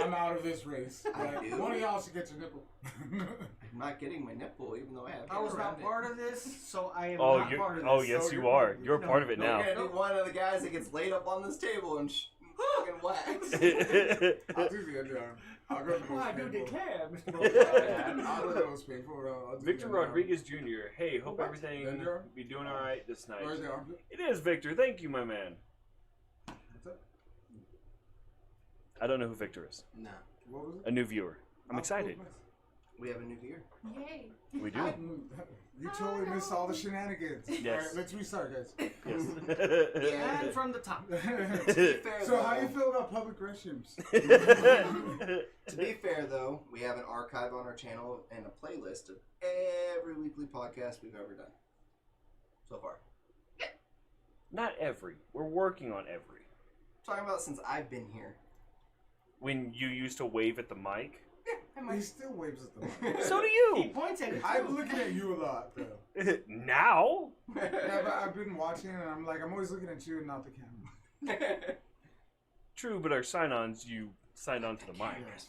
I'm out of this race. I Like, do. one of y'all should get your nipple. I'm not getting my nipple, even though I have. I was hair not around it. part of this, so I am Oh, not you. part of this. Oh, yes, you are. You're No. part of it We're now. gonna be one of the guys that gets laid up on this table and fucking waxed. I'll do the underarm. I'll go to the Well, most I do the painful. cab. I'll go to the most painful. I'll do Victor the underarm. Rodriguez Jr. Hey, hope What? everything Underarm? be doing all right this night. Where's the armpit? It is Victor. Thank you, my man. What's up? I don't know who Victor is. Nah. What was it? A new viewer. I'm excited. We have a new gear. Yay. We do. You totally missed all the shenanigans. Yes. Alright, let's restart, guys. Yes. And from the top. To be fair, So though, how do you feel about public restrooms? To be fair, though, we have an archive on our channel and a playlist of every weekly podcast we've ever done so far. Not every. We're working on every. Talking about since I've been here. When you used to wave at the mic. He still waves at the mic. So do He you. points at it. I'm looking at you a lot, though. Now? Yeah, but I've been watching and I'm like, I'm always looking at you and not the camera. True, but our sign-ons, you signed on to the mic. Yes.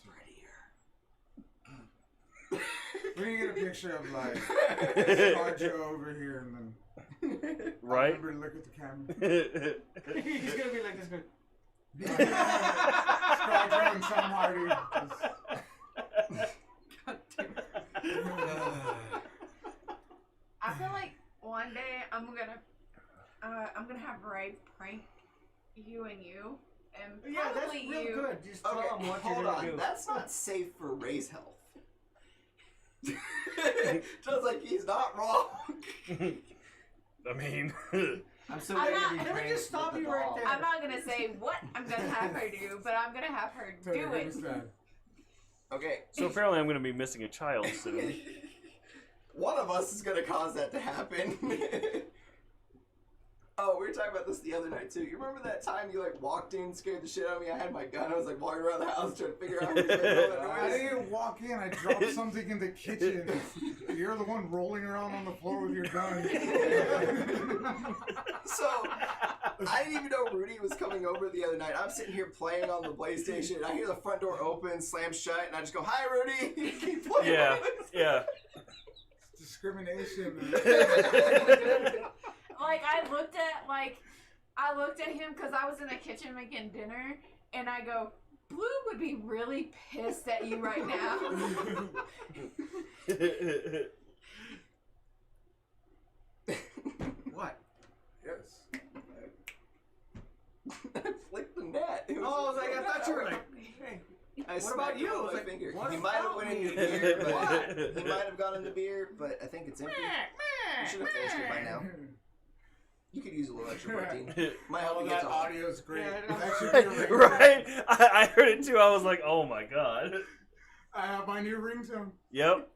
We need to get a picture of like Scarjo over here and then Right? remember to look at the camera. He's gonna be like this. Good. Scarjo and Tom Hardy. I feel like one day I'm gonna have Ray prank you and you and Yeah, that's probably real you. good. Just tell Okay, him what you're hold gonna on. do. That's not safe for Ray's health. Just like he's not wrong. I mean, I'm so I'm ready not- to be let me pranked just stop with you the right dog. there. I'm not gonna say what I'm gonna have her do, but I'm gonna have her Tell do me, it. understand. Okay. so apparently I'm going to be missing a child soon. One of us is gonna cause that to happen. Oh, we were talking about this the other night too. You remember that time you like walked in, scared the shit out of me? I had my gun. I was like walking around the house trying to figure out who's making all that I noise. didn't walk in. I dropped something in the kitchen. You're the one rolling around on the floor with your gun. So I didn't even know Rudy was coming over the other night. I'm sitting here playing on the PlayStation. And I hear the front door open, slam shut, and I just go, "Hi, Rudy." Keep playing. Yeah, yeah. Discrimination. Like I looked at him because I was in the kitchen making dinner, and I go, Blue would be really pissed at you right now. What? Yes. I flicked the net. It Oh, I was like, I thought you were like, hey. I What smacked about it you? with I was my like, finger. what He might have about went me? into the beer, but What? he might have gone in the beer, but I think it's empty. You should have finished it by now. You could use a little extra protein. Might help All you that get taller. audio is great. Yeah, That should be a ringtone. Right? I heard it too. I was like, oh my god. I have my new ringtone. Yep.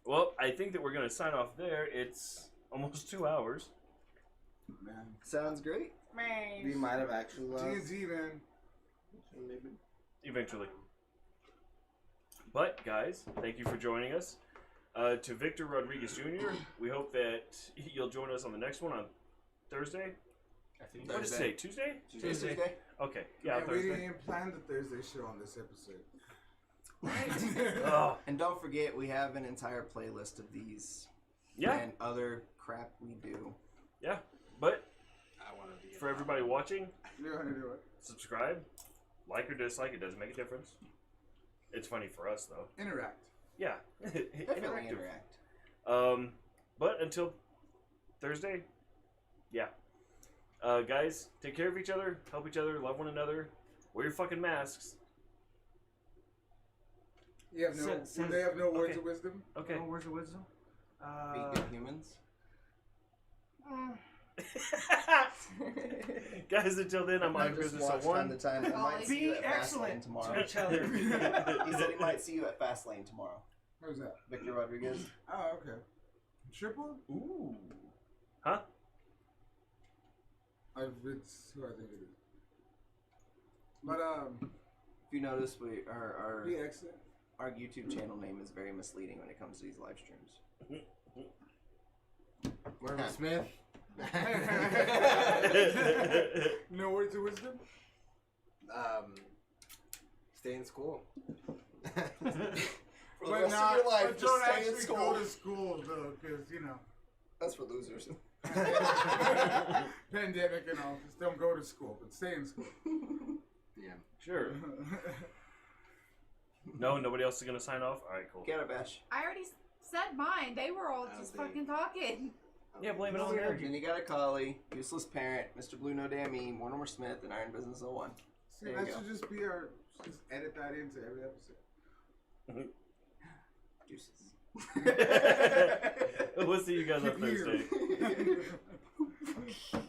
Well, I think that we're going to sign off there. It's almost 2 hours. Man. Sounds great. We might have actually lost. TNT, man. Maybe. Eventually. But, guys, thank you for joining us. To Victor Rodriguez Jr., we hope that you'll join us on the next one on Thursday. I think What is today? Tuesday? Tuesday. Okay. Yeah, Man, we Thursday. didn't even plan the Thursday show on this episode. Oh, And don't forget, we have an entire playlist of these yeah. and other crap we do. Yeah. But I wanted to get for everybody watching. You want to do it? Subscribe, like or dislike. It doesn't make a difference. It's funny for us though. Interact. Yeah, Definitely interactive. interact. But until Thursday, yeah. Guys, take care of each other, help each other, love one another. Wear your fucking masks. You have no. Says- They have no words okay. of wisdom. Okay. No words of wisdom. Be good humans. Guys, until then, I'm on Just business watch at one. Time to Time. I might see Be you at excellent Fastlane tomorrow. to each other. He said he might see you at Fastlane tomorrow. Who's that? Victor Rodriguez. Oh, okay. Triple? Ooh. Huh? It's who I think it is. But If you notice, our be excellent. our YouTube channel name is very misleading when it comes to these live streams. Marvin Smith. No words of wisdom. Stay in school. For the rest of your life, but just don't stay in actually school. go to school though, because you know, That's for losers. pandemic and all. Just don't go to school, but stay in school. Yeah. Sure. No, nobody else is gonna sign off. All right, cool. Get a bash. I already said mine. They were all Oh, just they- fucking talking. Yeah, blame it on Then them. you got a collie, useless parent, Mr. Blue No Dammy, Mortimer Smith, and Iron Business 01. See, There that you go. should just be our. Just edit that into every episode. Deuces. We'll see you guys on Keep here. Thursday.